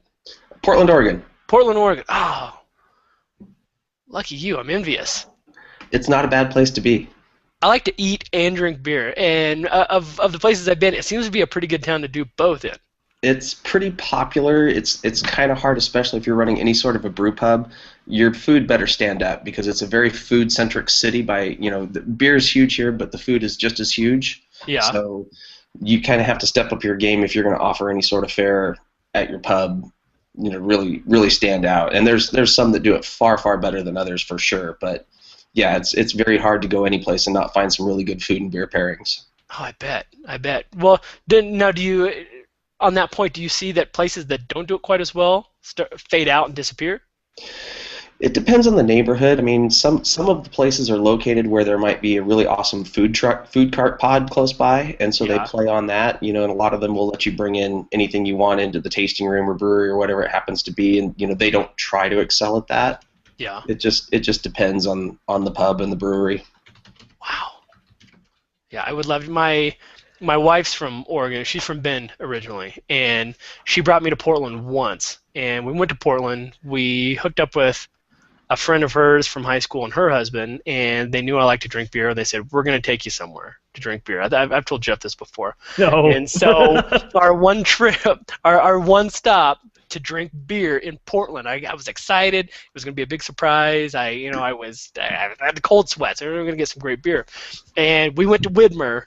Portland, Oregon. Portland, Oregon. Oh, lucky you. I'm envious. It's not a bad place to be. I like to eat and drink beer, and of the places I've been, it seems to be a pretty good town to do both in. It's pretty popular. It's kind of hard, especially if you're running any sort of a brew pub. Your food better stand up because it's a very food-centric city. The beer is huge here, but the food is just as huge. Yeah. So you kind of have to step up your game if you're going to offer any sort of fare at your pub. Really, really stand out. And there's some that do it far, far better than others for sure. But yeah, it's very hard to go any place and not find some really good food and beer pairings. Oh, I bet. Well, now on that point, do you see that places that don't do it quite as well fade out and disappear? It depends on the neighborhood. I mean, some of the places are located where there might be a really awesome food cart pod close by, and so they play on that. And a lot of them will let you bring in anything you want into the tasting room or brewery or whatever it happens to be, and they don't try to excel at that. Yeah. It just depends on the pub and the brewery. Wow. Yeah, I would love my wife's from Oregon. She's from Bend originally, and she brought me to Portland once. And we went to Portland. We hooked up with a friend of hers from high school and her husband, and they knew I liked to drink beer. They said, we're going to take you somewhere to drink beer. I've told Jeff this before. No. And so our one trip, our one stop to drink beer in Portland. I was excited. It was going to be a big surprise. I had the cold sweats. We were going to get some great beer. And we went to Widmer,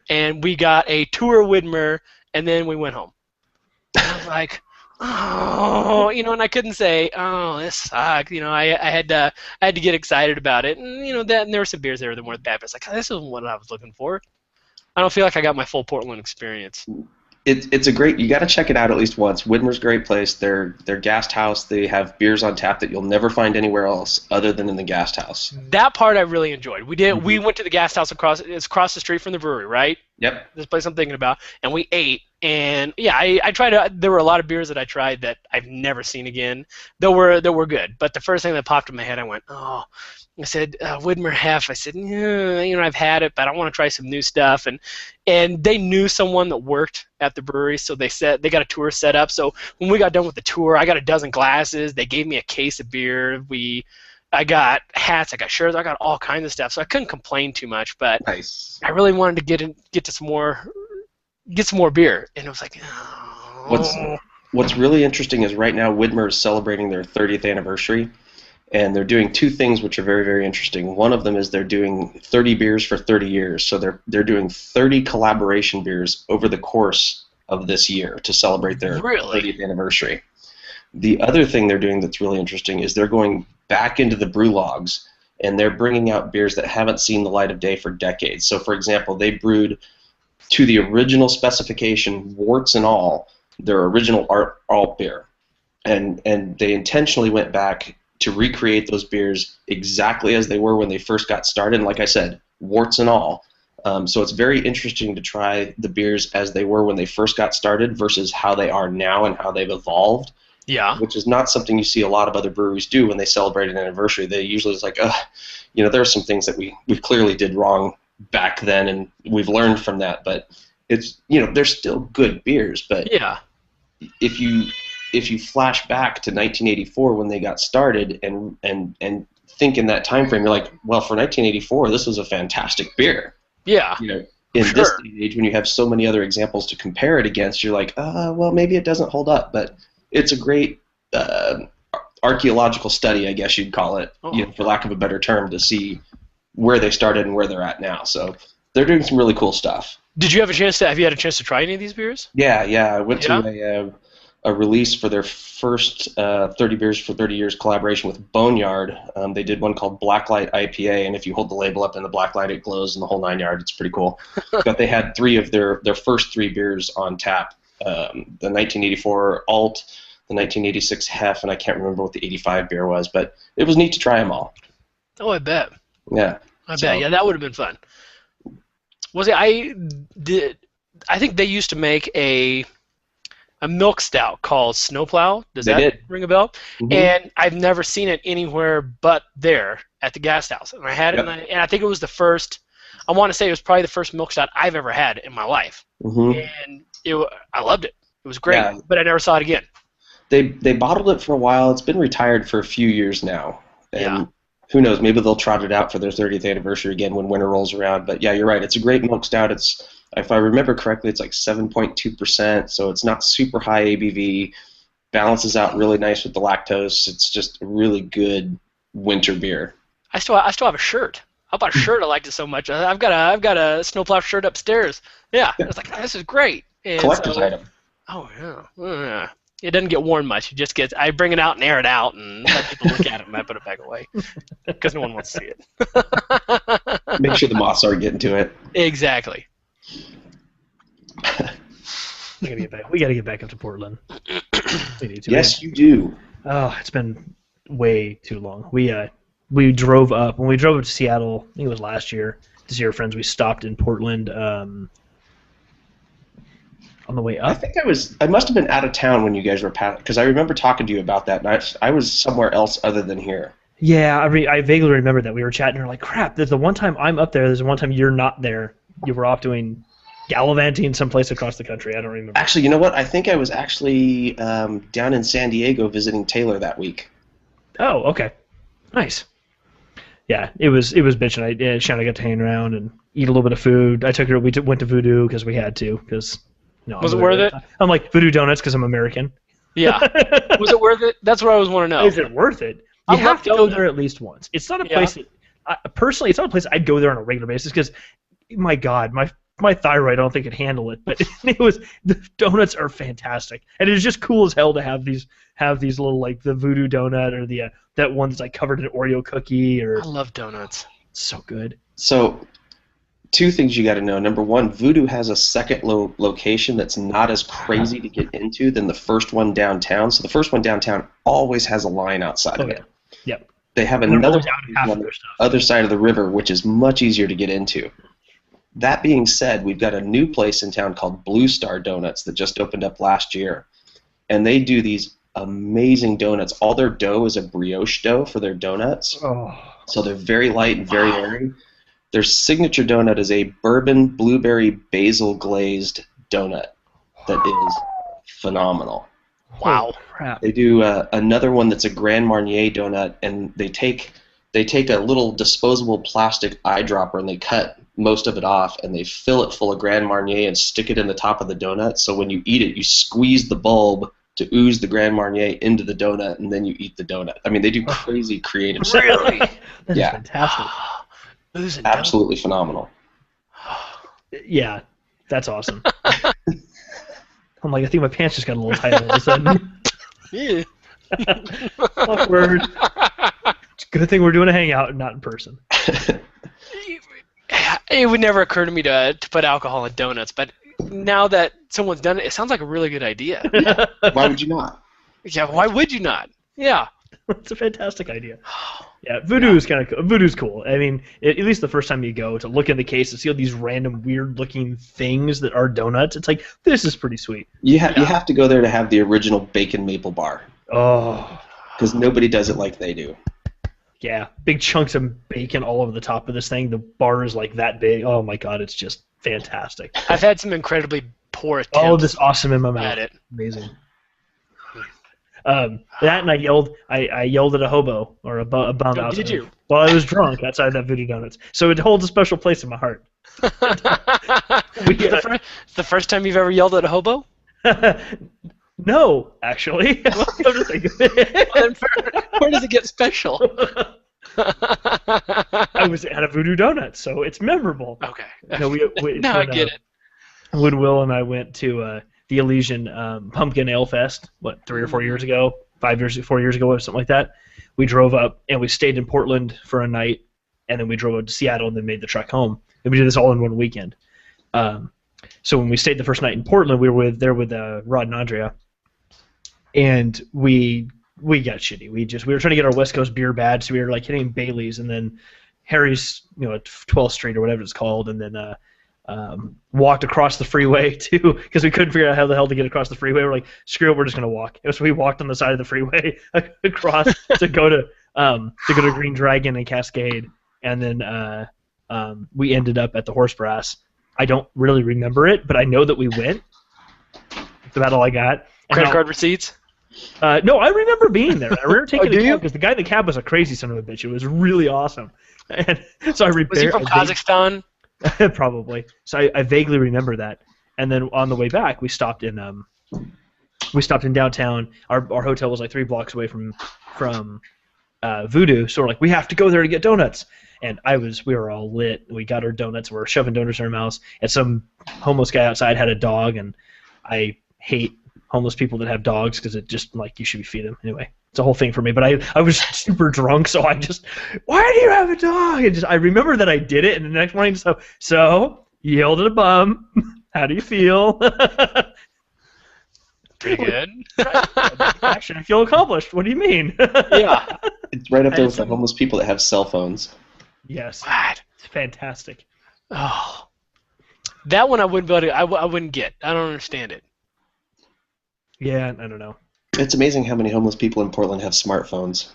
and we got a tour of Widmer, and then we went home. And I was like, oh, and I couldn't say, oh, this sucks. I had to get excited about it. And, and there were some beers there that weren't bad, but it's like, this isn't what I was looking for. I don't feel like I got my full Portland experience. It's a great. You got to check it out at least once. Widmer's a great place. They're guest house. They have beers on tap that you'll never find anywhere else other than in the guest house. That part I really enjoyed. We went to the guest house across the street from the brewery, right? Yep. This place I'm thinking about, and we ate. And yeah, I tried. There were a lot of beers that I tried that I've never seen again. That were good. But the first thing that popped in my head, I went, oh. I said, Widmer Hef. I said, I've had it, but I want to try some new stuff. And they knew someone that worked at the brewery, so they got a tour set up. So when we got done with the tour, I got a dozen glasses. They gave me a case of beer. I got hats. I got shirts. I got all kinds of stuff. So I couldn't complain too much. But nice. I really wanted to get some more beer, and it was like, oh. What's really interesting is right now Widmer is celebrating their 30th anniversary. And they're doing two things which are very, very interesting. One of them is they're doing 30 beers for 30 years. So they're doing 30 collaboration beers over the course of this year to celebrate their 30th anniversary. The other thing they're doing that's really interesting is they're going back into the brew logs, and they're bringing out beers that haven't seen the light of day for decades. So, for example, they brewed to the original specification, warts and all, their original alt beer. And they intentionally went back to recreate those beers exactly as they were when they first got started. And like I said, warts and all. So it's very interesting to try the beers as they were when they first got started versus how they are now and how they've evolved. Yeah. Which is not something you see a lot of other breweries do when they celebrate an anniversary. They usually is like, there are some things that we clearly did wrong back then, and we've learned from that. But it's they're still good beers. But yeah, if you flash back to 1984 when they got started and think in that time frame, you're like, well, for 1984, this was a fantastic beer. Yeah. In this day and age, when you have so many other examples to compare it against, you're like, well, maybe it doesn't hold up. But it's a great archaeological study, I guess you'd call it, for lack of a better term, to see where they started and where they're at now. So they're doing some really cool stuff. Have you had a chance to try any of these beers? Yeah. I went to a release for their first 30 Beers for 30 Years collaboration with Boneyard. They did one called Blacklight IPA, and if you hold the label up in the blacklight, it glows in the whole 9 yards. It's pretty cool. But they had three of their first three beers on tap. The 1984 Alt, the 1986 Hef, and I can't remember what the 85 beer was, but it was neat to try them all. Oh, I bet. Yeah. I bet. Yeah, that would have been fun. I think they used to make a milk stout called Snowplow. Does that ring a bell? Mm-hmm. And I've never seen it anywhere but there at the gas house. And I had it, and I think it was the first. I want to say it was probably the first milk stout I've ever had in my life. Mm-hmm. And I loved it. It was great, but I never saw it again. They bottled it for a while. It's been retired for a few years now. And who knows? Maybe they'll trot it out for their 30th anniversary again when winter rolls around. But yeah, you're right. It's a great milk stout. If I remember correctly, it's like 7.2%, so it's not super high ABV. Balances out really nice with the lactose. It's just a really good winter beer. I still have a shirt. I bought a shirt. I liked it so much. I've got a Snowplow shirt upstairs. Yeah. I was like, this is great. And collector's item. Oh yeah. It doesn't get worn much. It just gets. I bring it out and air it out and let people look at it, and I put it back away because no one wants to see it. Make sure the moths aren't getting to it. Exactly. We gotta get back up to Portland. We need to. Yes, you do. Oh, it's been way too long. We drove up when we drove up to Seattle. I think it was last year to see our friends. We stopped in Portland on the way up. I think I must have been out of town when you guys were passing, because I remember talking to you about that. And I was somewhere else other than here. Yeah, I vaguely remember that we were chatting. And we're like, crap. There's the one time I'm up there. There's the one time you're not there. You were off doing gallivanting someplace across the country. I don't remember. Actually, you know what? I think I was actually down in San Diego visiting Taylor that week. Oh, okay. Nice. Yeah, it was bitching. Shanna got to hang around and eat a little bit of food. I took her. We went to Voodoo because we had to. Was it worth it? I'm like Voodoo Donuts because I'm American. Yeah. Was it worth it? That's what I always want to know. Is it worth it? You have to go there at least once. It's not a place that, personally, it's not a place I'd go there on a regular basis because, my God, my thyroid, I don't think could handle it. But the donuts are fantastic, and it's just cool as hell to have these little, like, the voodoo donut or the that one that's like covered in Oreo cookie. Or I love donuts. It's so good. So, two things you got to know. Number one, Voodoo has a second location that's not as crazy to get into than the first one downtown. So the first one downtown always has a line outside of it. Yep. They have another one on the other side of the river, which is much easier to get into. That being said, we've got a new place in town called Blue Star Donuts that just opened up last year. And they do these amazing donuts. All their dough is a brioche dough for their donuts. Oh. So they're very light and very airy. Their signature donut is a bourbon blueberry basil glazed donut that is phenomenal. Wow. Crap. They do another one that's a Grand Marnier donut, and they take a little disposable plastic eyedropper and they cut most of it off and they fill it full of Grand Marnier and stick it in the top of the donut. So when you eat it, you squeeze the bulb to ooze the Grand Marnier into the donut, and then you eat the donut. I mean, they do crazy creative stuff. Really? That's fantastic. Absolutely phenomenal. Yeah, that's awesome. I'm like, I think my pants just got a little tight all of a sudden. Yeah. Awkward. It's a good thing we're doing a hangout and not in person. It would never occur to me to put alcohol in donuts, but now that someone's done it, it sounds like a really good idea. Why would you not? Yeah, why would you not? Yeah. It's a fantastic idea. Yeah, Voodoo is kind of cool. Voodoo's cool. I mean, at least the first time you go to look in the case and see all these random weird-looking things that are donuts, it's like, this is pretty sweet. You have to go there to have the original bacon maple bar. Oh. Because nobody does it like they do. Yeah, big chunks of bacon all over the top of this thing. The bar is like that big. Oh my God, it's just fantastic. I've had some incredibly poor attempts. Oh, this awesome in my mouth. At it. Amazing. That and I yelled at a hobo or a bum outside. Did you? While I was drunk outside that Voodoo Donuts. So it holds a special place in my heart. The first time you've ever yelled at a hobo? No, actually. Come to think of it. Where does it get special? I was at a Voodoo Donut, so it's memorable. Okay. No, now I get it. When Will and I went to the Elysian Pumpkin Ale Fest, 3 or 4 years ago, 4 years ago, or something like that. We drove up and we stayed in Portland for a night, and then we drove up to Seattle and then made the trek home. And we did this all in one weekend. So when we stayed the first night in Portland, we were there with Rod and Andrea, and we got shitty. We were trying to get our West Coast beer badge, so we were like hitting Bailey's and then Harry's, at 12th Street or whatever it's called, and then walked across the freeway too, because we couldn't figure out how the hell to get across the freeway. We're like, screw it, we're just gonna walk. So we walked on the side of the freeway across to go to Green Dragon and Cascade, and then we ended up at the Horse Brass. I don't really remember it, but I know that we went. That's about all I got. Credit card receipts? No, I remember being there. I remember taking do the you? cab because the guy in the cab was a crazy son of a bitch. It was really awesome. And so Was he from Kazakhstan? Probably. So I vaguely remember that. And then on the way back, we stopped in downtown. Our hotel was like 3 blocks away from Voodoo, so we're like, we have to go there to get donuts. And we were all lit. We got our donuts. We were shoving donuts in our mouths. And some homeless guy outside had a dog, and I hate homeless people that have dogs because it just, like, you should be feeding them. Anyway, it's a whole thing for me. But I was super drunk, so I just, why do you have a dog? And I remember that I did it, and the next morning, so you yelled at a bum. How do you feel? Pretty good. Action, I feel accomplished. What do you mean? Yeah. It's right up there with the homeless people that have cell phones. Yes. What? It's fantastic. Oh. That one I wouldn't be able to, I wouldn't get. I don't understand it. Yeah, I don't know. It's amazing how many homeless people in Portland have smartphones.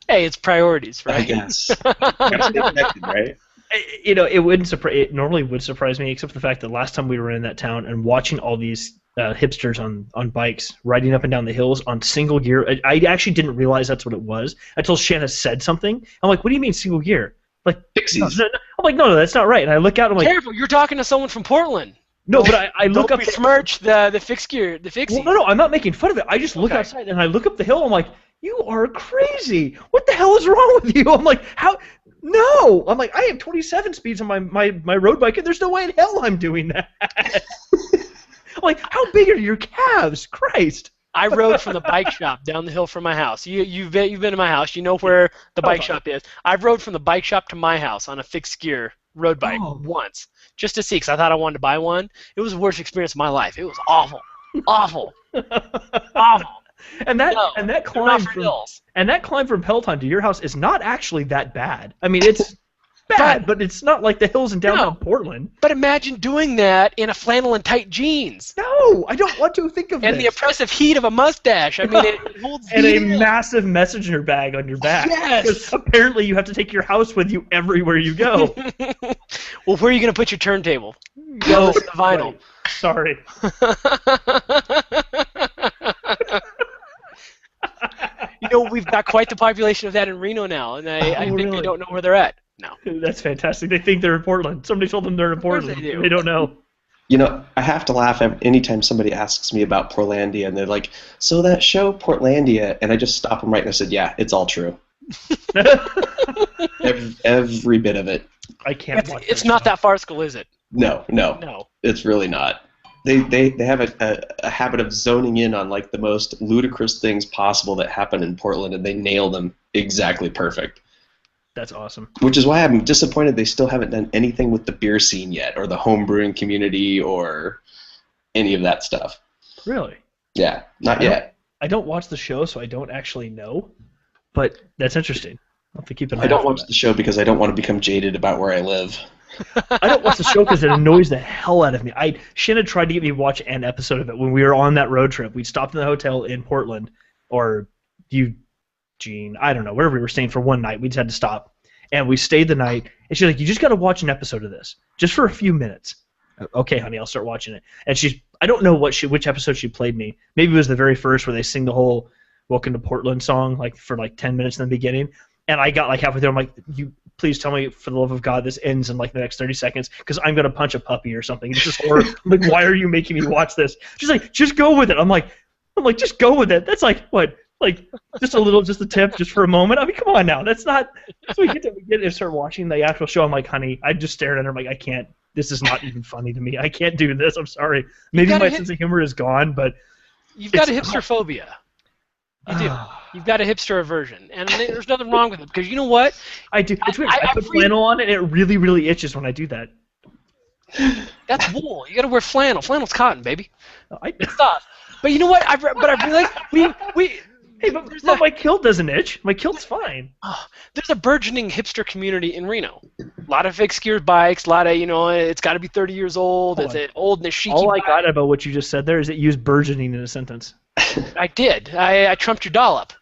Hey, it's priorities, right? I guess. Gotta stay connected, right? It normally would surprise me, except for the fact that last time we were in that town and watching all these hipsters on bikes riding up and down the hills on single gear. I actually didn't realize that's what it was until Shanna said something. I'm like, what do you mean single gear? Like Pixies. No. I'm like, no, that's not right. And I look out. I'm like, Careful, you're talking to someone from Portland. No, but I look Don't up. besmirch the fixed gear, the fixie. Well, no, I'm not making fun of it. I just look outside and I look up the hill. I'm like, you are crazy. What the hell is wrong with you? I'm like, how? No. I'm like, I have 27 speeds on my road bike, and there's no way in hell I'm doing that. I'm like, how big are your calves? Christ. I rode from the bike shop down the hill from my house. You've been to my house. You know where the bike shop is. I rode from the bike shop to my house on a fixed gear road bike once, just to see, because I thought I wanted to buy one. It was the worst experience of my life. It was awful, awful, awful. And that climb from Peloton to your house is not actually that bad. I mean, it's bad, but it's not like the hills in downtown Portland. But imagine doing that in a flannel and tight jeans. No, I don't want to think of and the oppressive heat of a mustache. I mean, it holds and a massive messenger bag on your back. Yes. Because apparently you have to take your house with you everywhere you go. Well, where are you going to put your turntable? Go to the vinyl. Right. Sorry. You know, we've got quite the population of that in Reno now, and I think they don't know where they're at. No. That's fantastic. They think they're in Portland. Somebody told them they're in Portland. They don't know. You know, I have to laugh anytime somebody asks me about Portlandia, and they're like, so that show Portlandia, and I just stop them right and I said, yeah, it's all true. every bit of it. I can't watch It's not that farcical, is it? No. It's really not. They have a habit of zoning in on like the most ludicrous things possible that happen in Portland, and they nail them exactly perfect. That's awesome. Which is why I'm disappointed they still haven't done anything with the beer scene yet, or the home brewing community, or any of that stuff. Really? Yeah, not yet. I don't watch the show, so I don't actually know. But that's interesting. I'll have to keep an eye I don't on watch that. the show because I don't want to become jaded about where I live. I don't watch the show because it annoys the hell out of me. Shannon tried to get me to watch an episode of it when we were on that road trip. We stopped in the hotel in Portland, or Eugene, I don't know, wherever we were staying for one night. We just had to stop. And we stayed the night, and she's like, you just got to watch an episode of this, just for a few minutes. Okay, honey, I'll start watching it. And I don't know which episode she played me. Maybe it was the very first where they sing the whole Welcome to Portland song for 10 minutes in the beginning. And I got halfway through, I'm like, you please tell me, for the love of God, this ends in the next 30 seconds, because I'm going to punch a puppy or something. It's just horrible. I'm like, why are you making me watch this? She's like, just go with it. I'm like, just go with it. That's what? Just a tip, just for a moment. I mean, come on now. That's not. So we get to start watching the actual show. I'm like, honey, I just stared at her. I'm like, I can't. This is not even funny to me. I can't do this. I'm sorry. Maybe my sense of humor is gone, but you've got a hipster phobia. You do. You've got a hipster aversion, and there's nothing wrong with it, because you know what? I do. It's weird. I put flannel on, and it really, really itches when I do that. That's wool. You got to wear flannel. Flannel's cotton, baby. It's tough. But you know what? I realized we. Hey, but my kilt doesn't itch. My kilt's fine. There's a burgeoning hipster community in Reno. A lot of fixed gear bikes. A lot of it's got to be 30 years old. It's an old Nishiki. All I got about what you just said there is it used burgeoning in a sentence. I did. I trumped your dollop.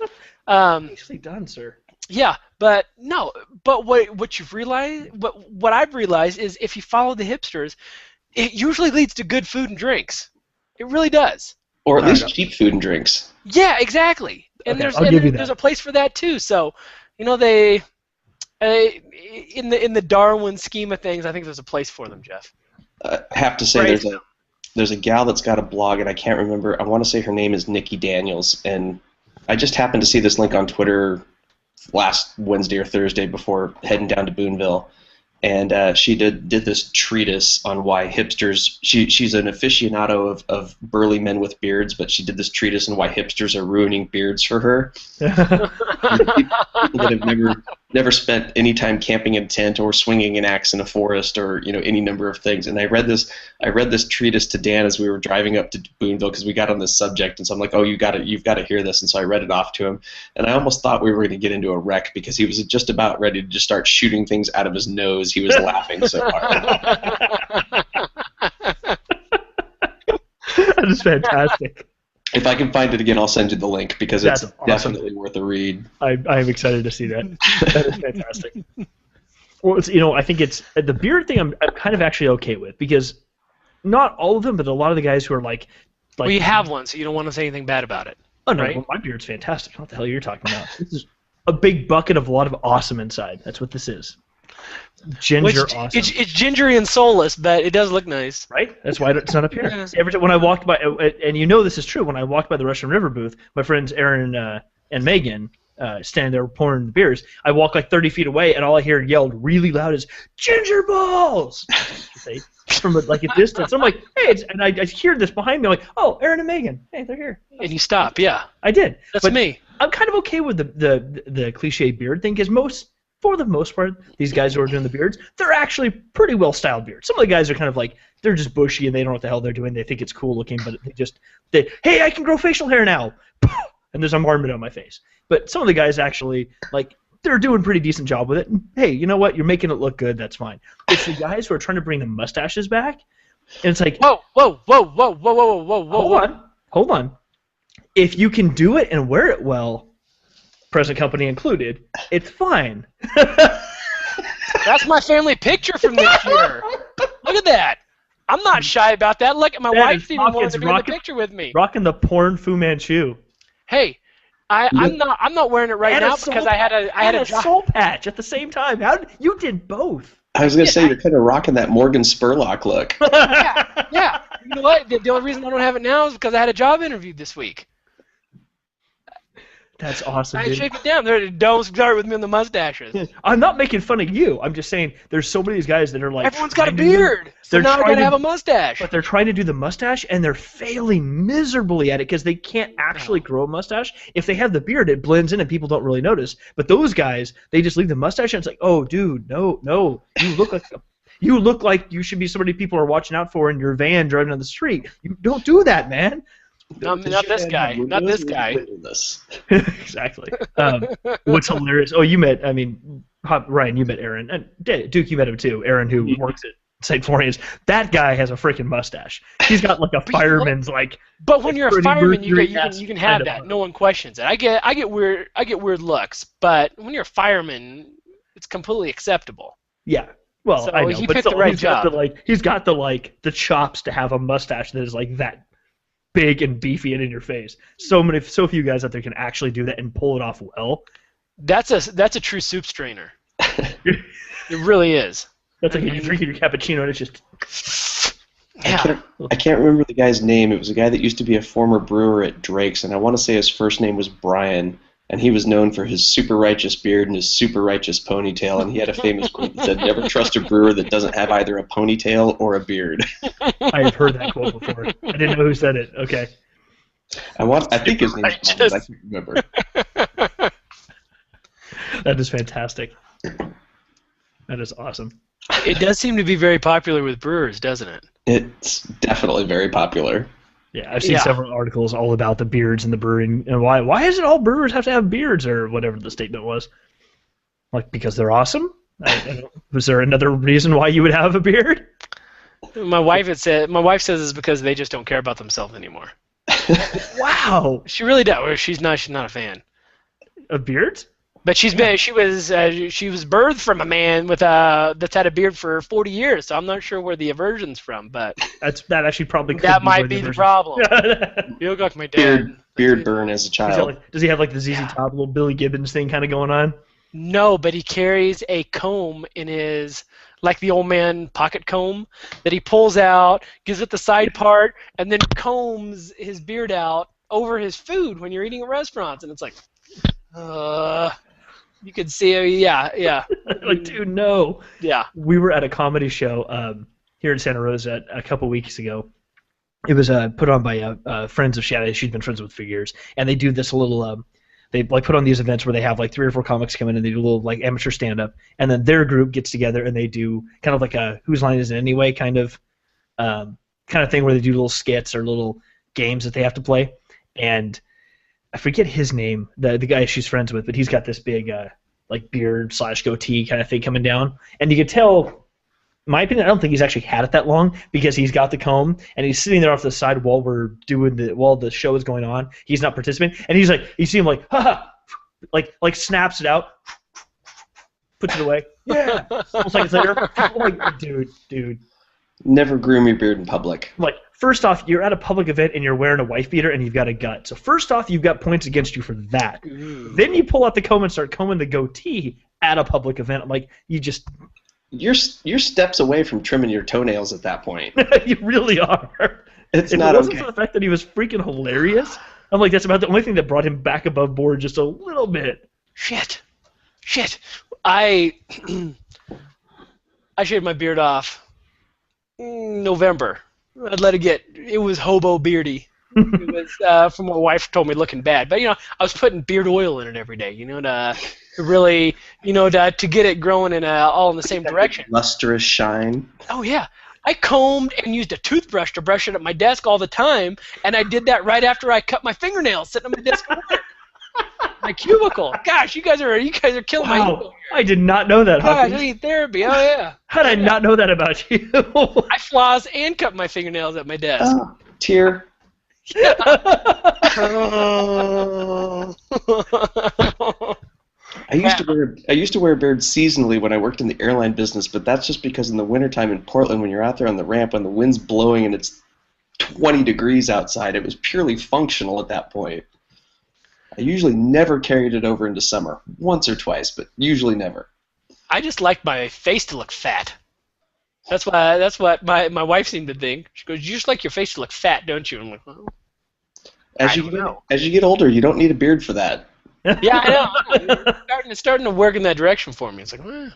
Nicely done, sir. Yeah, but no. But what you've realized, what I've realized is, if you follow the hipsters, it usually leads to good food and drinks. It really does. Or at least cheap food and drinks. Yeah, exactly. And okay, there's a place for that too. So, they in the Darwin scheme of things, I think there's a place for them, Jeff. I have to say, there's a gal that's got a blog, and I can't remember. I want to say her name is Nikki Daniels, and I just happened to see this link on Twitter last Wednesday or Thursday before heading down to Boonville. And she did this treatise on why hipsters. She's an aficionado of burly men with beards, but she did this treatise on why hipsters are ruining beards for her. People that have never spent any time camping in a tent or swinging an axe in a forest, or any number of things. And I read this treatise to Dan as we were driving up to Boonville, because we got on this subject, and so I'm like, oh, you've got to hear this. And so I read it off to him, and I almost thought we were going to get into a wreck, because he was just about ready to just start shooting things out of his nose. He was laughing so hard. That is fantastic. If I can find it again, I'll send you the link, because it's awesome. definitely worth a read. I am excited to see that. That is fantastic. Well, I think it's the beard thing. I'm kind of actually okay with, because not all of them, but a lot of the guys who are like well, you have one, so you don't want to say anything bad about it. Oh no, right? well, my beard's fantastic. What the hell are you talking about? This is a big bucket of a lot of awesome inside. That's what this is. Ginger, awesome. It's gingery and soulless, but it does look nice. Right? That's why it's not up here. Yeah. Every time when I walked by, and you know this is true, when I walked by the Russian River booth, my friends Aaron and Megan standing there pouring the beers, I walk like 30 feet away, and all I hear yelled really loud is, "Ginger balls!" From like a distance. I'm like, hey, and I hear this behind me. I'm like, oh, Aaron and Megan. Hey, they're here. And you stop, yeah. I did. That's but me. I'm kind of okay with the cliche beard thing, because for the most part, these guys who are doing the beards, they're actually pretty well styled beards. Some of the guys are kind of like, they're just bushy and they don't know what the hell they're doing. They think it's cool looking, but hey, I can grow facial hair now, and there's a marmot on my face. But some of the guys actually, like, they're doing a pretty decent job with it. And, hey, you know what? You're making it look good. That's fine. It's the guys who are trying to bring the mustaches back, and it's like, whoa, hold on. If you can do it and wear it well, present company included, it's fine. That's my family picture from this year. Look at that. I'm not shy about that. Look, my wife's even wanted to be in the picture with me. Rocking the porn Fu Manchu. Hey, I'm not wearing it right now because I had a soul patch at the same time. You did both? I was gonna say you're kind of rocking that Morgan Spurlock look. yeah. You know what? The only reason I don't have it now is because I had a job interview this week. That's awesome, I dude. shake it down. Don't start with me on the mustaches. I'm not making fun of you. I'm just saying there's so many of these guys that are like... Everyone's got a beard, so now I gotta have a mustache. But they're trying to do the mustache, and they're failing miserably at it because they can't actually grow a mustache. If they have the beard, it blends in and people don't really notice. But those guys, they just leave the mustache, and it's like, oh, dude, no. You look like you should be somebody people are watching out for in your van driving on the street. You don't do that, man. Not this guy. Not this guy. Exactly. What's hilarious? Oh, Ryan, you met Aaron. And Duke, you met him too. Aaron, who works at St. Florian's. That guy has a freaking mustache. He's got like a fireman's like. But when you're a fireman, you can have that. No one questions it. I get weird looks, but when you're a fireman, it's completely acceptable. Yeah. Well, so I know. He but picked the right job. He's got the chops to have a mustache that is like that big and beefy and in your face. So few guys out there can actually do that and pull it off well. That's a true soup strainer. It really is. That's like you're drinking your cappuccino and it's just. Yeah. I can't remember the guy's name. It was a guy that used to be a former brewer at Drake's, and I want to say his first name was Brian, and he was known for his super righteous beard and his super righteous ponytail, and he had a famous quote that said, "Never trust a brewer that doesn't have either a ponytail or a beard." I have heard that quote before. I didn't know who said it. Okay. I think his name is Brian, I can't remember. That is fantastic. That is awesome. It does seem to be very popular with brewers, doesn't it? It's definitely very popular. Yeah, I've seen several articles all about the beards and the brewing and why is it all brewers have to have beards or whatever the statement was. Like because they're awesome? Was there another reason why you would have a beard? My wife says it's because they just don't care about themselves anymore. Wow. She really does. She's not a fan of beards. But she was birthed from a man with that's had a beard for 40 years, so I'm not sure where the aversion's from. But that actually probably could that might be the problem. You look like my dad. Beard burn as a child. Does he have like the ZZ Top little Billy Gibbons thing kind of going on? No, but he carries a comb in his, like the old man pocket comb, that he pulls out, gives it the side part, and then combs his beard out over his food when you're eating at restaurants, and it's like, you could see, yeah. Like, dude, no. Yeah. We were at a comedy show here in Santa Rosa a couple weeks ago. It was put on by friends of Shadow. She's been friends with for years, and they do this little. They like put on these events where they have like 3 or 4 comics come in and they do a little like amateur stand-up, and then their group gets together and they do kind of like a Whose Line Is It Anyway kind of thing where they do little skits or little games that they have to play, and I forget his name, the guy she's friends with, but he's got this big like beard / goatee kind of thing coming down, and you could tell, in my opinion, I don't think he's actually had it that long because he's got the comb and he's sitting there off the side while the show is going on. He's not participating, and he's like, you see him like, haha, like snaps it out, puts it away. Yeah, almost like it's later. Like, dude. Never groom your beard in public. Like, first off, you're at a public event and you're wearing a wife beater and you've got a gut. So first off, you've got points against you for that. Ooh. Then you pull out the comb and start combing the goatee at a public event. I'm like, you just You're steps away from trimming your toenails at that point. you really are. It's If not it wasn't okay. for the fact that he was freaking hilarious, I'm like, that's about the only thing that brought him back above board just a little bit. Shit. I shaved my beard off in November. I'd let it was hobo beardy. It was from what my wife told me, looking bad. But I was putting beard oil in it every day. To really, to get it growing in all in the same direction. Lustrous shine. Oh yeah. I combed and used a toothbrush to brush it at my desk all the time, and I did that right after I cut my fingernails sitting at my desk. My cubicle. Gosh, you guys are killing my ego here. I did not know that, Gosh, Hawkins. I need therapy. Oh yeah. How did I not know that about you? I floss and cut my fingernails at my desk. Oh, tear. I used to wear a beard seasonally when I worked in the airline business, but that's just because in the wintertime in Portland, when you're out there on the ramp, when the wind's blowing and it's 20 degrees outside, it was purely functional at that point. I usually never carried it over into summer. Once or twice, but usually never. I just like my face to look fat. That's what my wife seemed to think. She goes, "You just like your face to look fat, don't you?" I'm like, well, As you get older, you don't need a beard for that. yeah, I know. It's starting to work in that direction for me. It's like, I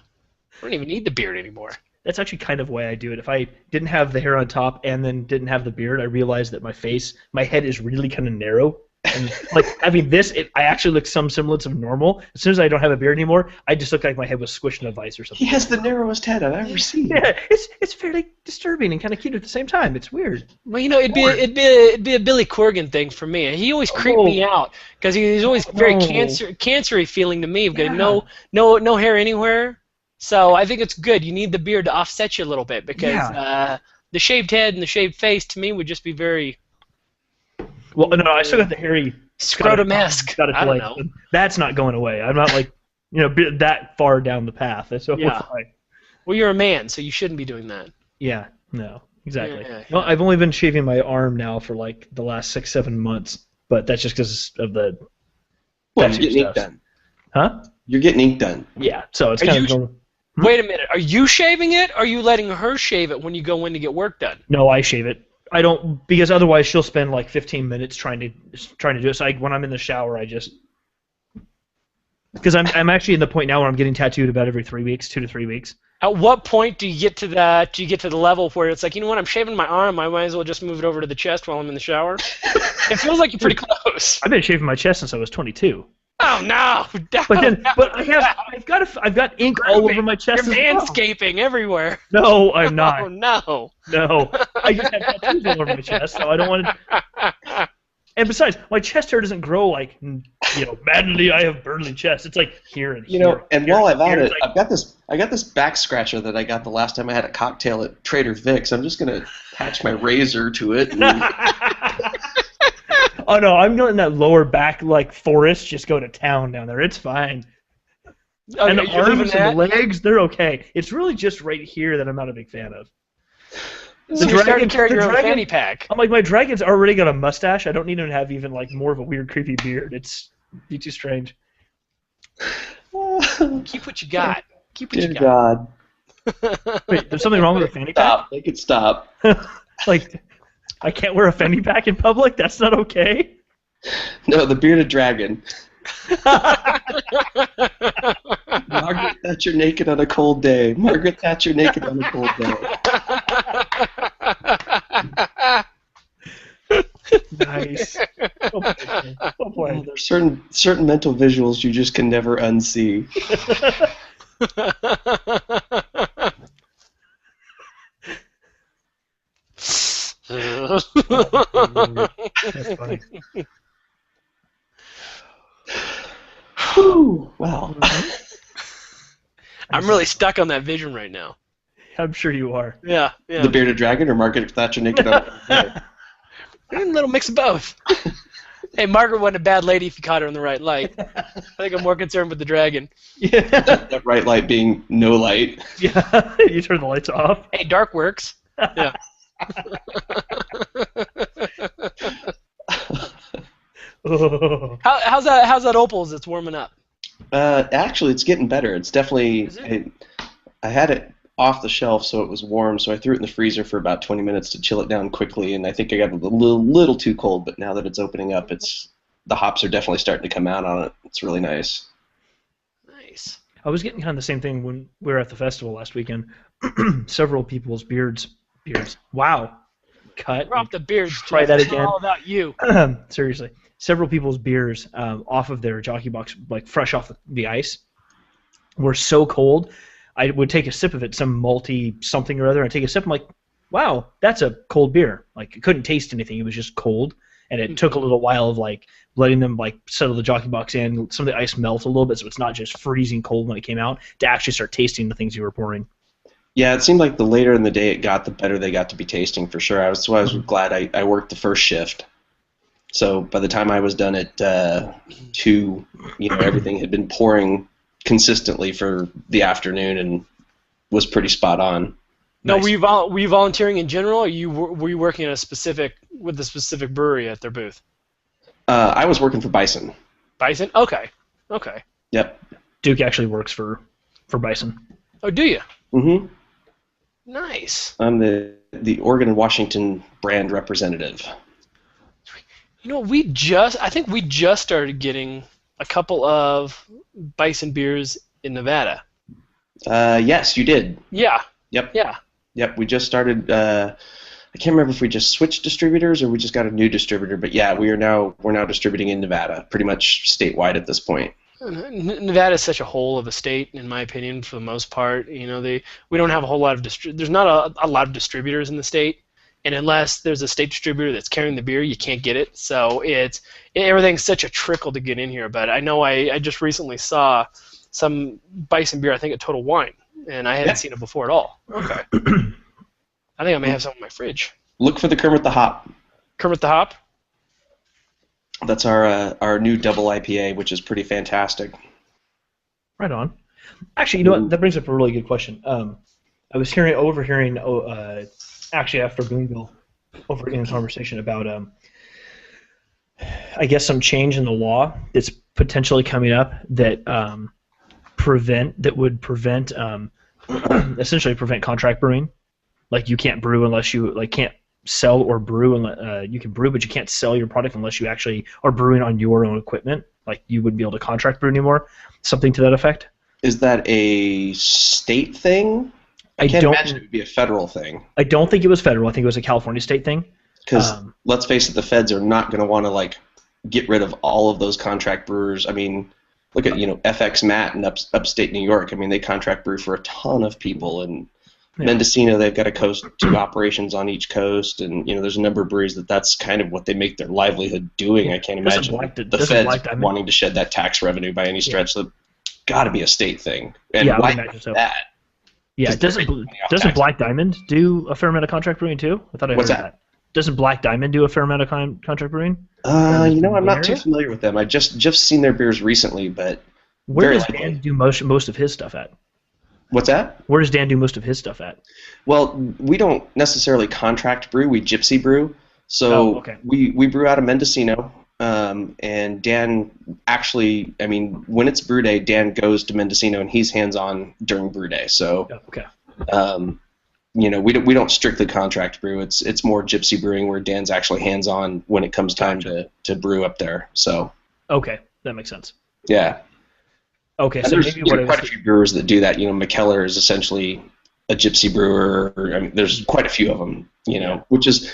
don't even need the beard anymore. That's actually kind of why I do it. If I didn't have the hair on top and then didn't have the beard, I realized that my head is really kind of narrow. And like having this, I actually look some semblance of normal. As soon as I don't have a beard anymore, I just look like my head was squished in a vice or something. He has the narrowest head I've ever seen. Yeah, it's fairly disturbing and kind of cute at the same time. It's weird. Well, it'd be a Billy Corgan thing for me. He always creeped me out because he's always very cancery feeling to me. But no hair anywhere. So I think it's good. You need the beard to offset you a little bit because the shaved head and the shaved face to me would just be very. Well, no, I still got the hairy scrotum-esque. I don't know. That's not going away. I'm not like that far down the path. So we're fine. Well, you're a man, so you shouldn't be doing that. Yeah. No. Exactly. Yeah. Well, I've only been shaving my arm now for like the last 6-7 months, but that's just because of the. Well, you're getting ink done. Huh? You're getting ink done. Yeah. So it's kind of going. Wait a minute. Are you shaving it, or are you letting her shave it when you go in to get work done? No, I shave it. I don't, because otherwise she'll spend like 15 minutes trying to do it. So when I'm in the shower, I just, because I'm actually in the point now where I'm getting tattooed about every 3 weeks, 2 to 3 weeks. At what point do you get to that? Do you get to the level where it's like, you know what? I'm shaving my arm. I might as well just move it over to the chest while I'm in the shower. It feels like you're pretty close. I've been shaving my chest since I was 22. Oh no! But I've got ink all over my chest. You're manscaping everywhere. No, I'm not. Oh no! No, I just have tattoos all over my chest, so I don't want to. And besides, my chest hair doesn't grow like madly. I have burly chest. It's like here and here. And while I'm at it, I got this back scratcher that I got the last time I had a cocktail at Trader Vic's. I'm just gonna attach my razor to it. Oh no, I'm letting that lower back like Forrest just go to town down there. It's fine. Okay, and the arms and the legs, they're okay. It's really just right here that I'm not a big fan of. So you're starting to carry your own fanny pack. I'm like, my dragon's already got a mustache. I don't need him to have even like more of a weird, creepy beard. It'd be too strange. Keep what you got. Keep what Dear you got. God. Wait, there's something wrong with a fanny pack? Make it stop. Like, I can't wear a fanny pack in public? That's not okay? No, the bearded dragon. Margaret Thatcher naked on a cold day. Margaret Thatcher naked on a cold day. Nice. Well played. There's certain mental visuals you just can never unsee. That's funny. Whew, wow. I'm really stuck on that vision right now. I'm sure you are. Yeah. The bearded dragon or Margaret Thatcher naked on a cold day? A little mix of both. Hey, Margaret wasn't a bad lady if you caught her in the right light. I think I'm more concerned with the dragon. Yeah. That right light being no light. Yeah. You turn the lights off. Hey, dark works. Yeah. Oh. How's that opal as it's warming up? Actually, it's getting better. It's definitely. Is it? I had it off the shelf, so it was warm. So I threw it in the freezer for about 20 minutes to chill it down quickly, and I think I got it a little too cold. But now that it's opening up, the hops are definitely starting to come out on it. It's really nice. Nice. I was getting kind of the same thing when we were at the festival last weekend. Several people's beards. Wow. Cut. Drop the beards. Try Jeff. that It's again. all about you. Seriously. Several people's beers off of their jockey box, like fresh off the ice, were so cold. I would take a sip of it, some malty something or other, and take a sip. I'm like, wow, that's a cold beer. Like, it couldn't taste anything. It was just cold. And it took a little while of like letting them like settle the jockey box in, some of the ice melt a little bit, so it's not just freezing cold when it came out, to actually start tasting the things you were pouring. Yeah, it seemed like the later in the day it got, the better they got to be tasting for sure. I was glad I worked the first shift. So by the time I was done at 2, everything had been pouring consistently for the afternoon and was pretty spot on. No, Nice. were you volunteering in general, or were you working with a specific brewery at their booth? I was working for Bison. Bison? Okay. Yep. Duke actually works for Bison. Oh, do you? Mm-hmm. Nice. I'm the Oregon and Washington brand representative. You know, I think we just started getting a couple of Bison beers in Nevada. Yes, you did. Yeah. Yep. Yeah. Yep. We just started. I can't remember if we just switched distributors or we just got a new distributor. But yeah, we're now distributing in Nevada, pretty much statewide at this point. Nevada is such a hole of a state, in my opinion, for the most part. We don't have a whole lot of there's not a lot of distributors in the state, and unless there's a state distributor that's carrying the beer, you can't get it. So everything's such a trickle to get in here. But I know I just recently saw some Bison beer, I think at Total Wine, and I hadn't seen it before at all. Okay. I think I may have some in my fridge. Look for the Kermit the Hop. Kermit the Hop? That's our new double IPA, which is pretty fantastic. Right on. Actually, you know what? That brings up a really good question. I was overhearing, actually after Boonville, overhearing a conversation about, I guess, some change in the law that's potentially coming up that would prevent, essentially prevent contract brewing. Like, you can't brew unless you can't sell or brew. You can brew, but you can't sell your product unless you actually are brewing on your own equipment. Like, you wouldn't be able to contract brew anymore. Something to that effect. Is that a state thing? I can't imagine it would be a federal thing. I don't think it was federal. I think it was a California state thing. Because let's face it, the feds are not going to want to get rid of all of those contract brewers. I mean, look at FX Matt in upstate New York. I mean, they contract brew for a ton of people, and Mendocino, they've got 2 operations on each coast, and there's a number of breweries that's kind of what they make their livelihood doing. I can't imagine the feds wanting to shed that tax revenue by any stretch. So, got to be a state thing. And why that? Yeah, doesn't Black Diamond do a fair amount of contract brewing too? I thought I heard that. Doesn't Black Diamond do a fair amount of contract brewing? I'm not too familiar with them. I just seen their beers recently, but where does Dan do most of his stuff at? What's that? Where does Dan do most of his stuff at? Well, we don't necessarily contract brew. We gypsy brew. So we brew out of Mendocino. And Dan actually, I mean, when it's brew day, Dan goes to Mendocino and he's hands-on during brew day. So, we don't strictly contract brew. It's more gypsy brewing where Dan's actually hands-on when it comes time to brew up there. So. Okay, that makes sense. Yeah. Okay, and so there's maybe quite a few brewers that do that. McKellar is essentially a gypsy brewer. I mean, there's quite a few of them. Which is.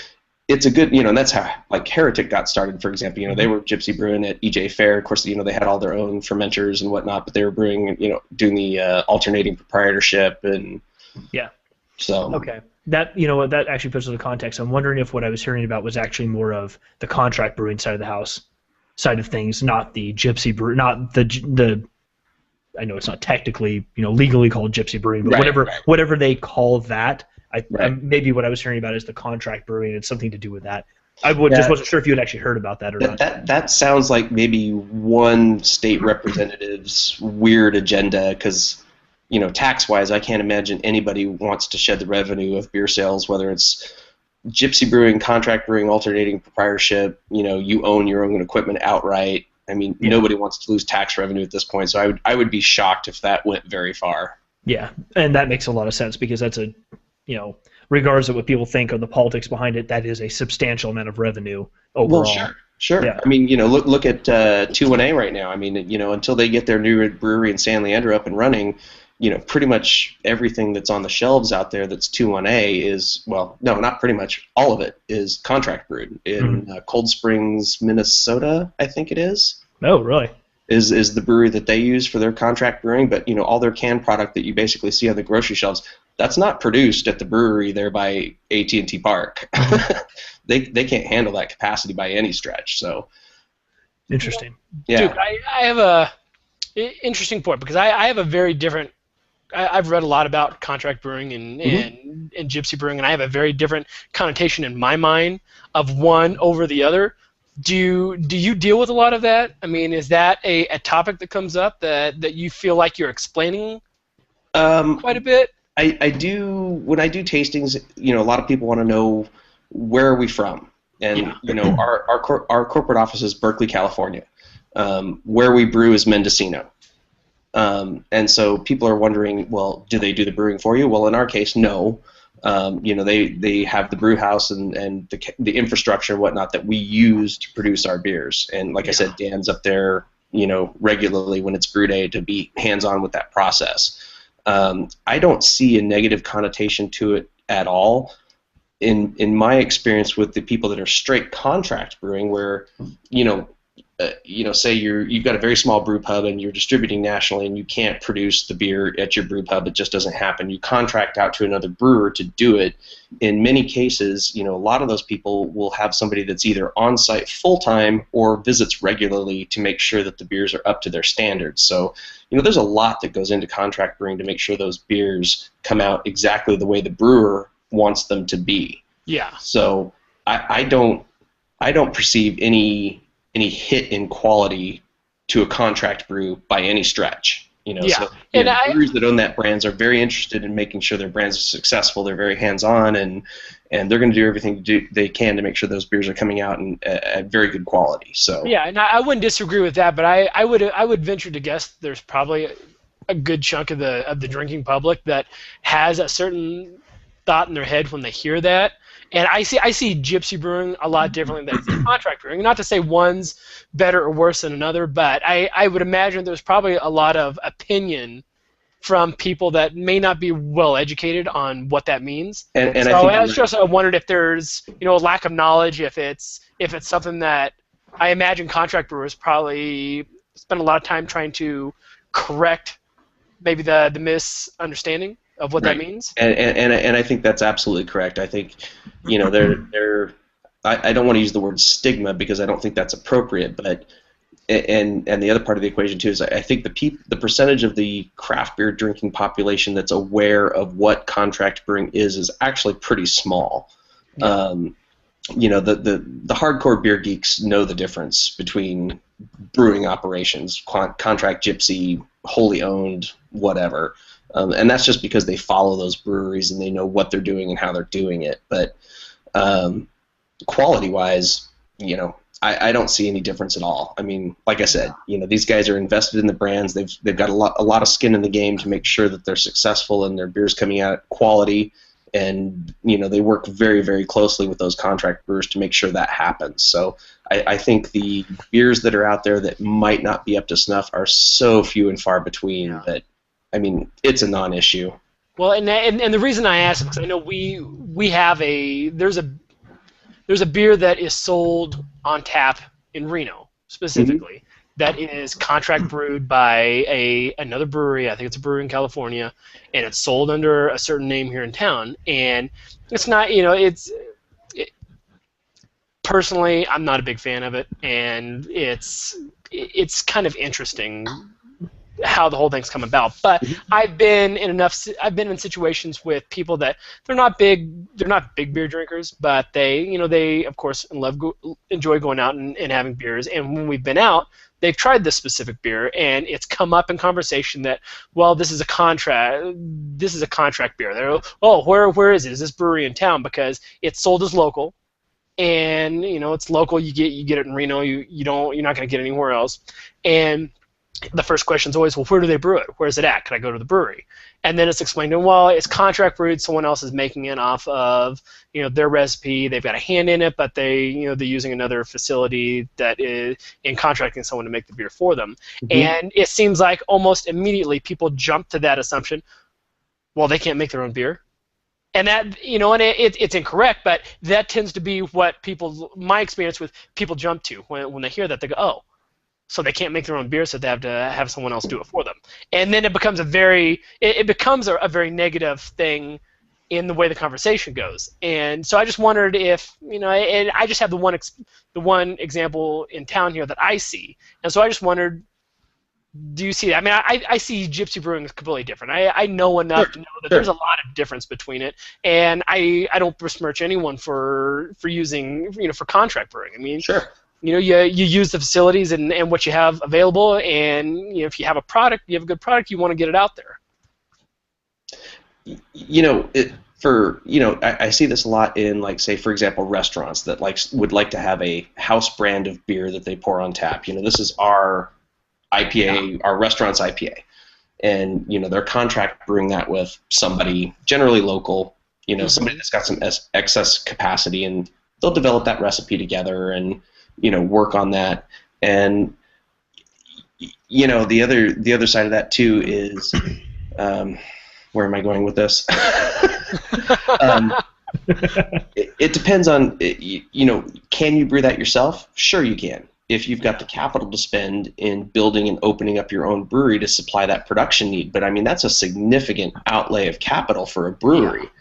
It's a good, and that's how Heretic got started. For example, they were gypsy brewing at EJ Fair. Of course, they had all their own fermenters and whatnot, but they were brewing, doing the alternating proprietorship and So that that actually puts it into context. I'm wondering if what I was hearing about was actually more of the contract brewing side of the house, side of things, not the gypsy brew, not the. I know it's not technically legally called gypsy brewing, but whatever they call that. Maybe what I was hearing about is the contract brewing and something to do with that. I just wasn't sure if you had actually heard about that or not. That sounds like maybe one state representative's weird agenda because, tax-wise, I can't imagine anybody wants to shed the revenue of beer sales, whether it's gypsy brewing, contract brewing, alternating proprietorship, you own your own equipment outright. I mean, Yeah. nobody wants to lose tax revenue at this point, so I would be shocked if that went very far. Yeah, and that makes a lot of sense because that's a, regardless of what people think of the politics behind it, that is a substantial amount of revenue overall. Well, sure. Yeah. I mean, look at 21A right now. I mean, until they get their new brewery in San Leandro up and running, pretty much everything that's on the shelves out there that's 21A is, well, no, not pretty much, all of it is contract brewed in Cold Springs, Minnesota, I think it is. Oh, really? Is the brewery that they use for their contract brewing, but all their canned product that you basically see on the grocery shelves, that's not produced at the brewery there by AT&T Park. They can't handle that capacity by any stretch. So interesting. Yeah. Dude, I have a interesting point because I have a very different. I've read a lot about contract brewing and gypsy brewing, and I have a very different connotation in my mind of one over the other. Do you deal with a lot of that? I mean, is that a topic that comes up that you feel like you're explaining quite a bit? I do, when I do tastings, a lot of people want to know where are we from, and our corporate office is Berkeley, California. Where we brew is Mendocino, and so people are wondering, well, do they do the brewing for you? Well, in our case, no. They have the brew house and the infrastructure and whatnot that we use to produce our beers. And like I said, Dan's up there, regularly when it's brew day to be hands-on with that process. I don't see a negative connotation to it at all. In my experience with the people that are straight contract brewing, where say you've got a very small brew pub and you're distributing nationally and you can't produce the beer at your brew pub, it just doesn't happen. You contract out to another brewer to do it. In many cases, a lot of those people will have somebody that's either on site full time or visits regularly to make sure that the beers are up to their standards. So, there's a lot that goes into contract brewing to make sure those beers come out exactly the way the brewer wants them to be. Yeah. So I don't perceive any hit in quality to a contract brew by any stretch. So breweries that own that brands are very interested in making sure their brands are successful. They're very hands-on, and they're going to do everything they can to make sure those beers are coming out at very good quality. So yeah, and I wouldn't disagree with that, but I would venture to guess there's probably a good chunk of the drinking public that has a certain thought in their head when they hear that. And I see gypsy brewing a lot differently than contract brewing. Not to say one's better or worse than another, but I would imagine there's probably a lot of opinion from people that may not be well educated on what that means. And so I wondered if there's a lack of knowledge, if it's something that I imagine contract brewers probably spend a lot of time trying to correct maybe the misunderstanding of what that means. And I think that's absolutely correct. I think, I don't want to use the word stigma because I don't think that's appropriate, but and the other part of the equation too is I think the percentage of the craft beer drinking population that's aware of what contract brewing is actually pretty small. Yeah. The hardcore beer geeks know the difference between brewing operations, contract gypsy, wholly owned, whatever. And that's just because they follow those breweries and they know what they're doing and how they're doing it. But quality-wise, I don't see any difference at all. I mean, like I said, these guys are invested in the brands. They've got a lot of skin in the game to make sure that they're successful and their beer's coming out quality. And they work very, very closely with those contract brewers to make sure that happens. So I think the beers that are out there that might not be up to snuff are so few and far between that. I mean, it's a non-issue. Well, and the reason I ask is because I know we have there's a beer that is sold on tap in Reno specifically that is contract brewed by another brewery. I think it's a brewery in California, and it's sold under a certain name here in town. And it's not, personally, I'm not a big fan of it, and it's kind of interesting how the whole thing's come about. But I've been in situations with people that they're not big beer drinkers, but they of course enjoy going out and having beers. And when we've been out, they've tried this specific beer, and it's come up in conversation that, well, this is a contract beer. They're, oh, where is it? Is this brewery in town? Because it's sold as local, and it's local. You get it in Reno. You're not going to get it anywhere else. And the first question is always, well, where do they brew it? Where's it at? Can I go to the brewery? And then it's explained to them, well, it's contract brewed. Someone else is making it off of their recipe. They've got a hand in it, but they're using another facility that is in contracting someone to make the beer for them. Mm-hmm. And it seems like almost immediately people jump to that assumption. Well, they can't make their own beer. And that, and it's incorrect, but that tends to be what my experience with people jump to when they hear that. They go, oh, so they can't make their own beer, so they have to have someone else do it for them. And then it becomes a very negative thing in the way the conversation goes. And so I just wondered if, and I just have the one example in town here that I see. And so I just wondered, do you see that? I mean, I see Gypsy Brewing is completely different. I know enough to know that there's a lot of difference between it, and I don't besmirch anyone for using, for contract brewing. I mean, sure. You use the facilities and what you have available, and if you have a product, you have a good product, you want to get it out there. I see this a lot in, like, say, for example, restaurants that would like to have a house brand of beer that they pour on tap. This is our IPA, our restaurant's IPA, and they're contract brewing that with somebody generally local, mm-hmm. somebody that's got some excess capacity, and they'll develop that recipe together and work on that. And the other side of that too is where am I going with this? It depends on can you brew that yourself? Sure, you can. If you've got the capital to spend in building and opening up your own brewery to supply that production need. But I mean, that's a significant outlay of capital for a brewery.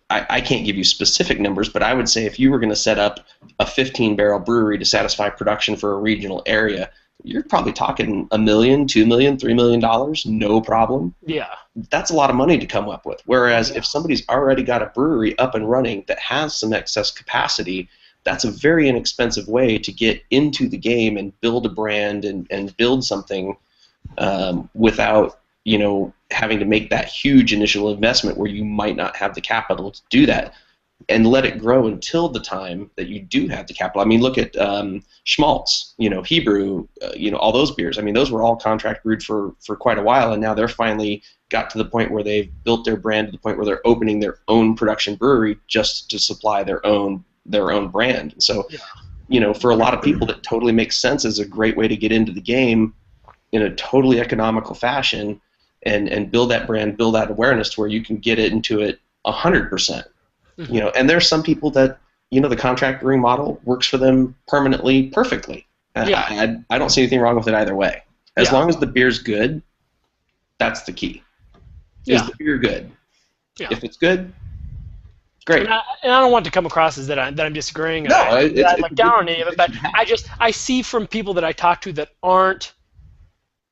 I can't give you specific numbers, but I would say if you were going to set up a 15-barrel brewery to satisfy production for a regional area, you're probably talking $1 million, $2 million, $3 million, no problem. Yeah. That's a lot of money to come up with. Whereas if somebody's already got a brewery up and running that has some excess capacity, that's a very inexpensive way to get into the game and build a brand and build something without having to make that huge initial investment where you might not have the capital to do that, and let it grow until the time that you do have the capital. I mean, look at Schmaltz, Hebrew, all those beers. I mean, those were all contract brewed for quite a while, and now they're finally got to the point where they've built their brand to the point where they're opening their own production brewery just to supply their own brand. And so, for a lot of people, that totally makes sense as a great way to get into the game in a totally economical fashion and build that brand, build that awareness to where you can get it into it 100%. Mm-hmm. And there's some people that, the contract brewing model works for them permanently, perfectly. I don't see anything wrong with it either way. As long as the beer's good, that's the key. Is the beer good? Yeah. If it's good, great. And I don't want to come across as that I'm disagreeing. No, I'm down on any of it, but I see from people that I talk to that aren't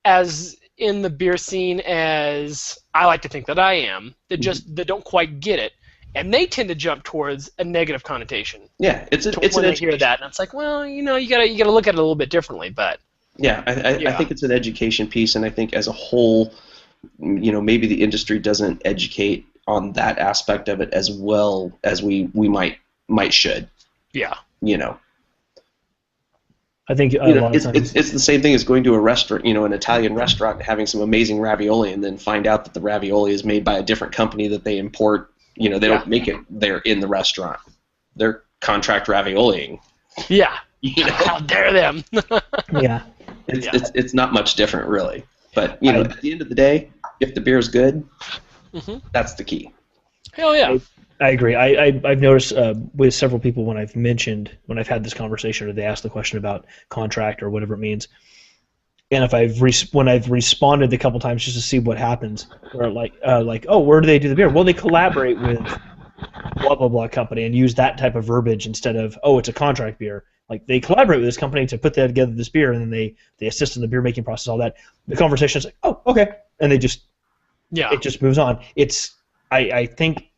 as in the beer scene as I like to think that I am, that that don't quite get it, and they tend to jump towards a negative connotation. Yeah, it's when they hear that, and it's like, well, you gotta look at it a little bit differently, but. Yeah, I think it's an education piece, and I think as a whole, maybe the industry doesn't educate on that aspect of it as well as we might should. Yeah. I think it's the same thing as going to a restaurant, an Italian restaurant, and having some amazing ravioli, and then find out that the ravioli is made by a different company that they import. They don't make it there in the restaurant. They're contract ravioliing. Yeah. How dare them? Yeah. It's not much different, really. But at the end of the day, if the beer is good, that's the key. Hell yeah. I agree. I've noticed with several people when I've had this conversation, or they ask the question about contract or whatever it means, and if when I've responded a couple times just to see what happens, or like oh, where do they do the beer? Well, they collaborate with blah blah blah company and use that type of verbiage instead of, oh, it's a contract beer. Like, they collaborate with this company to put together this beer, and then they assist in the beer making process, all that. The conversation is like, oh, okay, and it just moves on. I think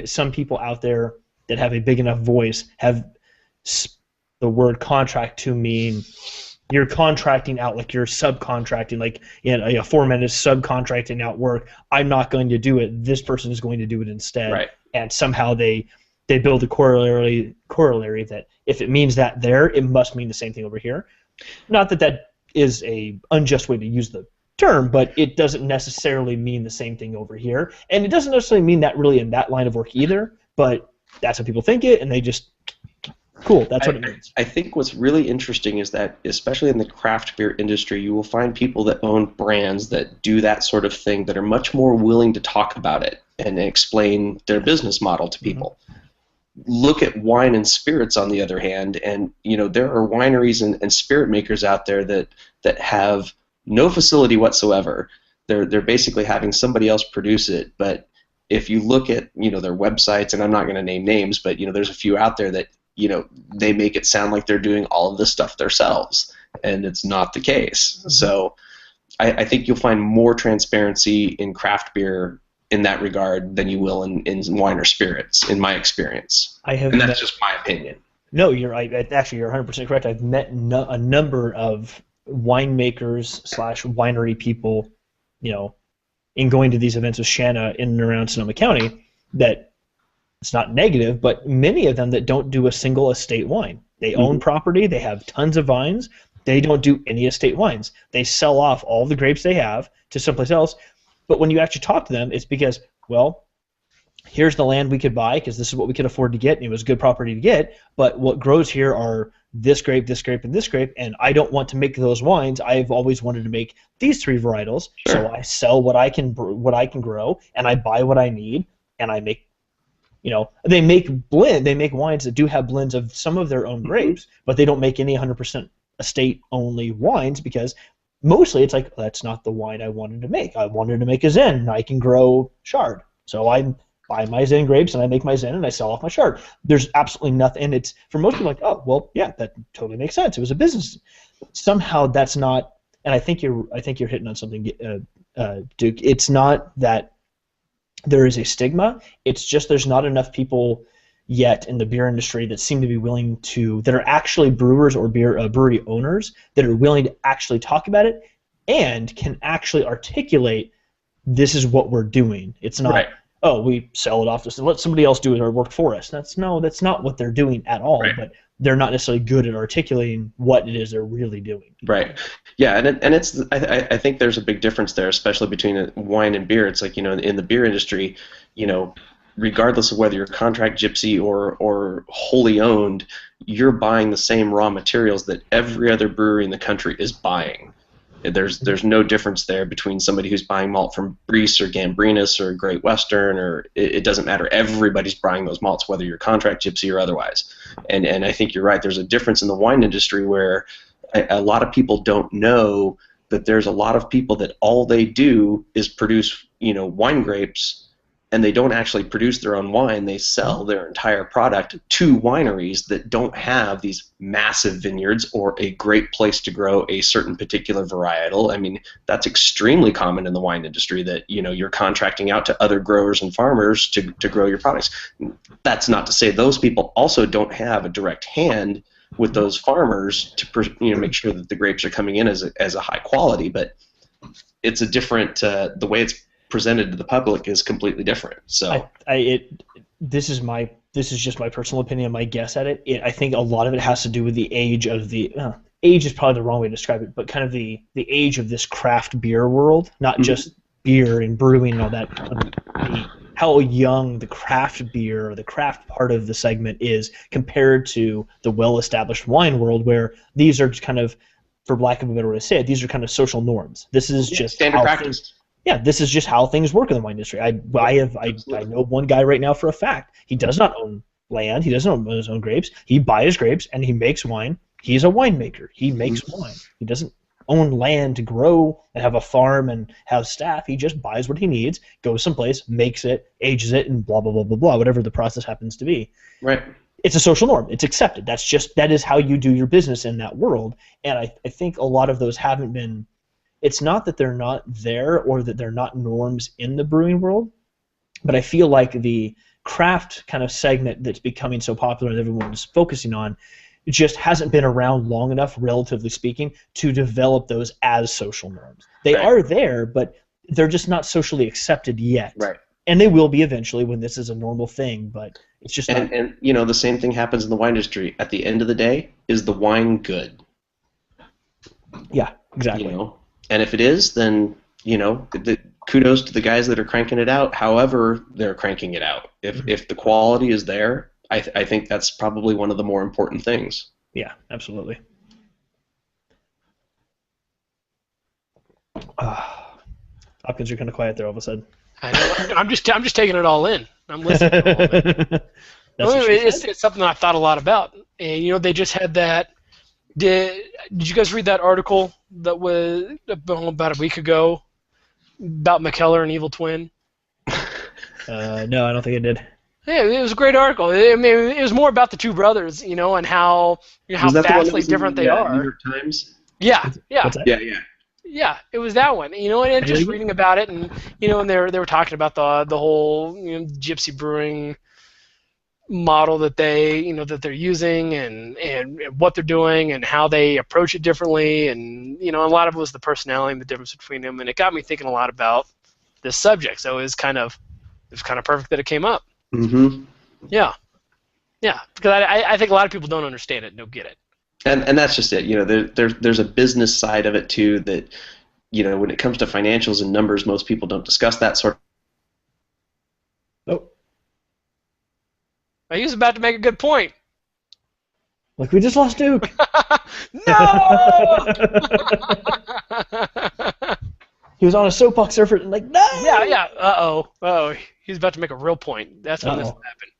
some people out there that have a big enough voice have the word contract to mean you're contracting out, like you're subcontracting, like a foreman is subcontracting out work. I'm not going to do it. This person is going to do it instead. Right. And somehow they they build a corollary that if it means that there, it must mean the same thing over here. Not that that is a unjust way to use the term, but it doesn't necessarily mean the same thing over here, and it doesn't necessarily mean that really in that line of work either. But that's how people think it, and they just cool. That's what it means. I think what's really interesting is that, especially in the craft beer industry, you will find people that own brands that do that sort of thing that are much more willing to talk about it and explain their business model to people. Look at wine and spirits, on the other hand, and there are wineries and spirit makers out there that have no facility whatsoever. They're basically having somebody else produce it. But if you look at their websites, and I'm not going to name names, but there's a few out there that they make it sound like they're doing all of this stuff themselves, and it's not the case. So I think you'll find more transparency in craft beer in that regard than you will in wine or spirits, in my experience. And that's just my opinion. No, you're right. Actually, you're 100% correct. I've met a number of winemakers / winery people, in going to these events with Shanna in and around Sonoma County, that it's not negative, but many of them that don't do a single estate wine. They own property. They have tons of vines. They don't do any estate wines. They sell off all the grapes they have to someplace else. But when you actually talk to them, it's because, well, here's the land we could buy because this is what we could afford to get, and it was good property to get, but what grows here are this grape, this grape, and this grape, and I don't want to make those wines. I've always wanted to make these 3 varietals, so I sell what I can grow, and I buy what I need, and I make, they make wines that do have blends of some of their own grapes, but they don't make any 100% estate-only wines because mostly it's like, that's not the wine I wanted to make. I wanted to make a Zen, and I can grow Chard. So I buy my Zen grapes, and I make my Zen, and I sell off my Chard. There's absolutely nothing, and it's, for most people, like, oh, well, yeah, that totally makes sense. It was a business. Somehow that's not, and I think you're hitting on something, Duke. It's not that there is a stigma. It's just there's not enough people yet in the beer industry that seem to be willing to, that are actually brewers or brewery owners that are willing to actually talk about it and can actually articulate, this is what we're doing. It's not, oh, we sell it off to let somebody else do it or work for us. That's not what they're doing at all. But they're not necessarily good at articulating what it is they're really doing. Right. Yeah, and it's I think there's a big difference there, especially between wine and beer. It's like, in the beer industry, regardless of whether you're contract gypsy or wholly owned, you're buying the same raw materials that every other brewery in the country is buying. There's no difference there between somebody who's buying malt from Brees or Gambrinus or Great Western, or it doesn't matter. Everybody's buying those malts, whether you're contract gypsy or otherwise. And I think you're right. There's a difference in the wine industry where a lot of people don't know that there's a lot of people that all they do is produce, wine grapes, and they don't actually produce their own wine. They sell their entire product to wineries that don't have these massive vineyards or a great place to grow a certain particular varietal. I mean, that's extremely common in the wine industry, that you're contracting out to other growers and farmers to grow your products. That's not to say those people also don't have a direct hand with those farmers to make sure that the grapes are coming in as a high quality, but it's a different the way it's presented to the public is completely different. So this is just my personal opinion, my guess at it. I think a lot of it has to do with the age of the age is probably the wrong way to describe it, but kind of the age of this craft beer world, not just beer and brewing and all that. How young the craft beer or the craft part of the segment is compared to the well-established wine world, where these are kind of, for lack of a better way to say it, these are kind of social norms. This is just standard practice. This is just how things work in the wine industry. I know one guy right now for a fact. He does not own land. He doesn't own his own grapes. He buys grapes and he makes wine. He's a winemaker. He makes wine. He doesn't own land to grow and have a farm and have staff. He just buys what he needs, goes someplace, makes it, ages it, and blah, blah, blah, blah, blah, whatever the process happens to be. Right. It's a social norm. It's accepted. That is how you do your business in that world. And I think a lot of those haven't been, it's not that they're not there or that they're not norms in the brewing world, but I feel like the craft kind of segment that's becoming so popular that everyone's focusing on just hasn't been around long enough, relatively speaking, to develop those as social norms. They are there, but they're just not socially accepted yet. Right. And they will be eventually when this is a normal thing, but It's just not. And the same thing happens in the wine industry. At the end of the day, is the wine good? Yeah, exactly. And if it is, then kudos to the guys that are cranking it out. However, they're cranking it out. If the quality is there, I think that's probably one of the more important things. Yeah, absolutely. Hopkins, you're kind of quiet there all of a sudden. I know. I'm just taking it all in. I'm listening to all of it. It's something that I thought a lot about. And they just had that. Did you guys read that article that was about a week ago about McKellar and Evil Twin? No, I don't think I did. Yeah, it was a great article. I mean, it was more about the two brothers, and how vastly different they are. New York Times? Yeah. Yeah, it was that one. And just reading about it, and and they were talking about the whole gypsy brewing model that they're using, and what they're doing, and how they approach it differently, and a lot of it was the personality and the difference between them, and it got me thinking a lot about this subject. So it was kind of perfect that it came up. Mm-hmm. Yeah, because I think a lot of people don't understand it and don't get it. And that's just it. There's a business side of it too that when it comes to financials and numbers, most people don't discuss that sort of. Oh. He was about to make a good point. Look, we just lost Duke. No! He was on a soapbox surfer and no! Yeah. Uh-oh. He was about to make a real point. That's when this happened.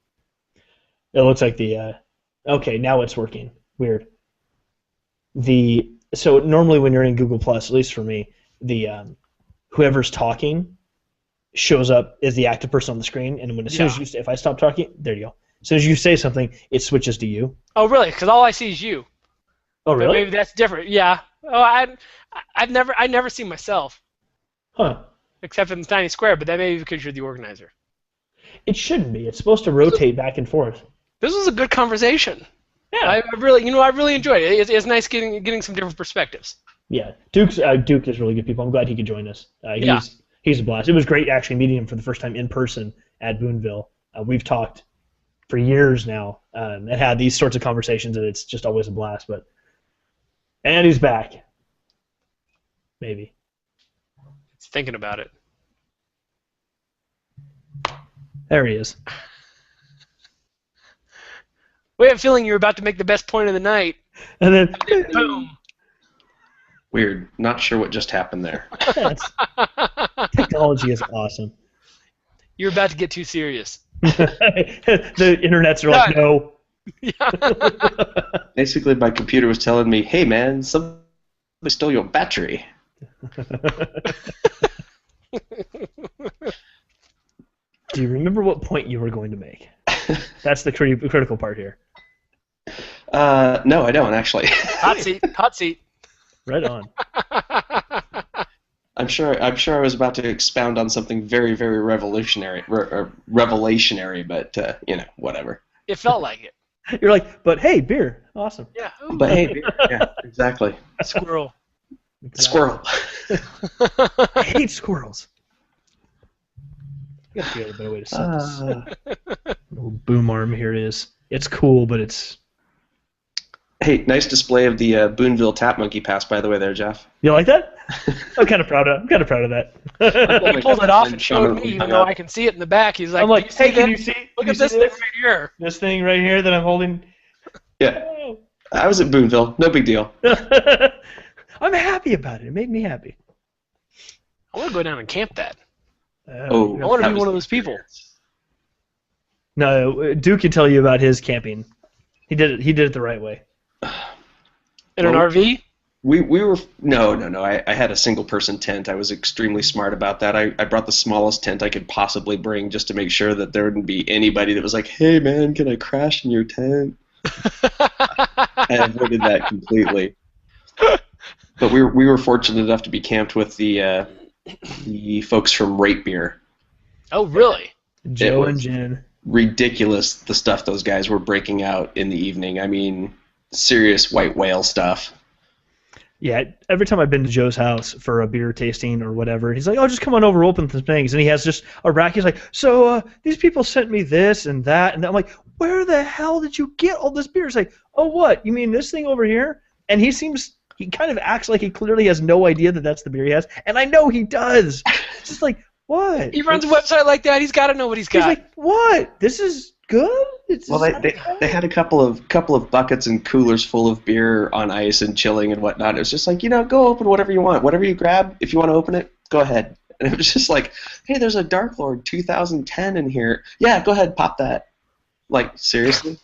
It looks like okay, now it's working. Weird. So normally when you're in Google Plus, at least for me, whoever's talking shows up as the active person on the screen, and as soon as if I stop talking, there you go. As soon as you say something, it switches to you. Oh, really? Because all I see is you. Oh, really? But maybe that's different. Yeah. Oh, I never see myself. Huh. Except in the tiny square, but that may be because you're the organizer. It shouldn't be. It's supposed to rotate back and forth. This was a good conversation. Yeah. I really enjoyed it. It's nice getting some different perspectives. Yeah. Duke is really good people. I'm glad he could join us. He's a blast. It was great actually meeting him for the first time in person at Boonville. We've talked for years now and had these sorts of conversations, and it's just always a blast. And he's back. Maybe. It's thinking about it. There he is. We have a feeling you're about to make the best point of the night. And then boom. Weird. Not sure what just happened there. Technology is awesome. You're about to get too serious. The internets are like, no. Yeah. Basically, my computer was telling me, hey, man, somebody stole your battery. Do you remember what point you were going to make? That's the critical part here. No, I don't, actually. Hot seat. Right on. I'm sure I was about to expound on something very, very revelationary, but whatever. It felt like it. You're like, but hey, beer, awesome. Yeah. But hey, beer, yeah, exactly. Squirrel. Squirrel. I hate squirrels. You gotta figure out a better way to say this. Little boom arm here it is. It's cool, but it's. Hey, nice display of the Boonville Tap Monkey Pass, by the way, there, Jeff. You like that? I'm kind of proud of that. He pulled it off and showed me, even though I can see it in the back. He's like, I'm like, hey, can you see? Look at this thing right here. This thing right here that I'm holding. Yeah. I was at Boonville. No big deal. I'm happy about it. It made me happy. I want to go down and camp that. I Oh, want to be one of those people. No, Duke can tell you about his camping. He did it the right way. In an RV? We were no. I had a single person tent. I was extremely smart about that. I brought the smallest tent I could possibly bring just to make sure that there wouldn't be anybody that was like, "Hey man, can I crash in your tent?" I avoided that completely. But we were fortunate enough to be camped with the folks from Rate Beer. Oh really? Joe and Jen. Ridiculous the stuff those guys were breaking out in the evening. I mean, serious white whale stuff. Yeah, every time I've been to Joe's house for a beer tasting or whatever, he's like, "Oh, just come on over, open some things." And he has just a rack. He's like, "So these people sent me this and that," and I'm like, "Where the hell did you get all this beer?" He's like, "Oh, what? You mean this thing over here?" And he kind of acts like he clearly has no idea that that's the beer he has, and I know he does. It's just like, what? He runs a website like that. He's got to know what he's got. He's like, what? This is good? Well, they had a couple of buckets and coolers full of beer on ice and chilling and whatnot. It was just like, go open whatever you want. Whatever you grab, if you want to open it, go ahead. And it was just like, hey, there's a Dark Lord 2010 in here. Yeah, go ahead, pop that. Like, seriously?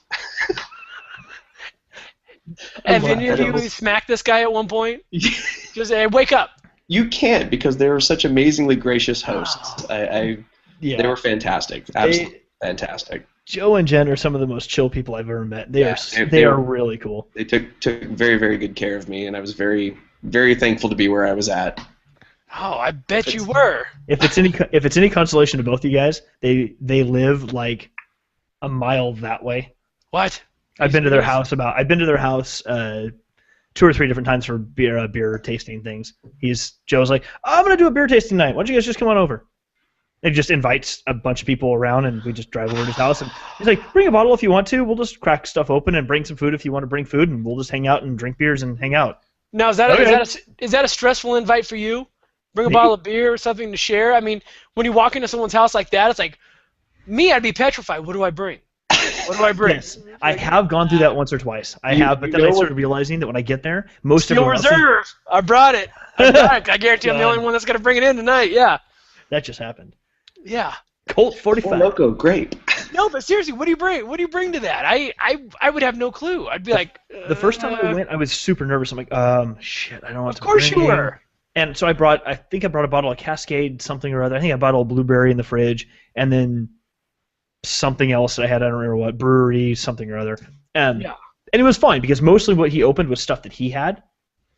Have any of you smacked this guy at one point? Just hey, wake up. You can't, because they were such amazingly gracious hosts. They were fantastic. Absolutely fantastic. Joe and Jen are some of the most chill people I've ever met. They are really cool. They took very, very good care of me, and I was very, very thankful to be where I was at. Oh, I bet you were. If it's any consolation to both of you guys, they live like a mile that way. What? I've been to their house 2 or 3 different times for beer tasting things. Joe's like, oh, I'm gonna do a beer tasting night. Why don't you guys just come on over? And he just invites a bunch of people around, and we just drive over to his house. And he's like, bring a bottle if you want to. We'll just crack stuff open and bring some food if you want to bring food, and we'll just hang out and drink beers and hang out. Now, is that a stressful invite for you? Bring a bottle of beer or something to share? I mean, when you walk into someone's house like that, it's like, me, I'd be petrified. What do I bring? What do I bring? Yes, I have gone through that once or twice. I have, but then I started realizing that when I get there, most of Steel Reserve. I brought it. I guarantee I'm the only one that's gonna bring it in tonight. Yeah. That just happened. Yeah. Colt 45. Loco, great. No, but seriously, what do you bring? What do you bring to that? I would have no clue. I'd be like. The first time I went, I was super nervous. I'm like, shit, I don't know what to bring. Of course you were. And so I think I brought a bottle of Cascade something or other. I think I bought a blueberry in the fridge, and then something else that I had, I don't remember what, brewery, something or other. And it was fine, because mostly what he opened was stuff that he had.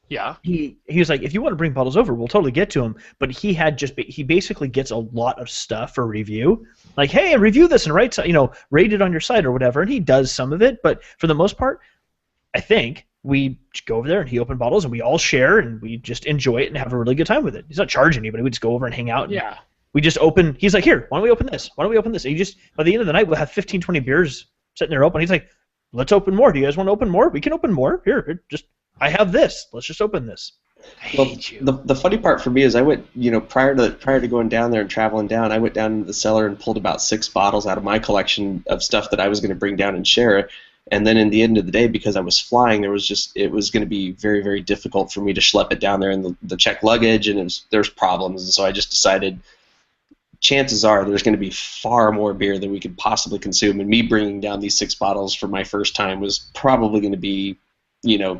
Yeah. He was like, if you want to bring bottles over, we'll totally get to them. But he basically gets a lot of stuff for review. Like, hey, review this and rate it on your site or whatever. And he does some of it, but for the most part, I think we go over there and he opened bottles and we all share and we just enjoy it and have a really good time with it. He's not charging anybody. We just go over and hang out. And we just open. He's like, here, why don't we open this? Why don't we open this? And by the end of the night, we'll have 15, 20 beers sitting there open. He's like, let's open more. Do you guys want to open more? We can open more. Here, I have this. Let's just open this. I hate you. The funny part for me is I went, prior to going down there and traveling down, I went down into the cellar and pulled about 6 bottles out of my collection of stuff that I was going to bring down and share. And then in the end of the day, because I was flying, it was going to be very, very difficult for me to schlep it down there in the checked luggage, and there's problems. And so I just decided, chances are there's going to be far more beer than we could possibly consume. And me bringing down these 6 bottles for my first time was probably going to be,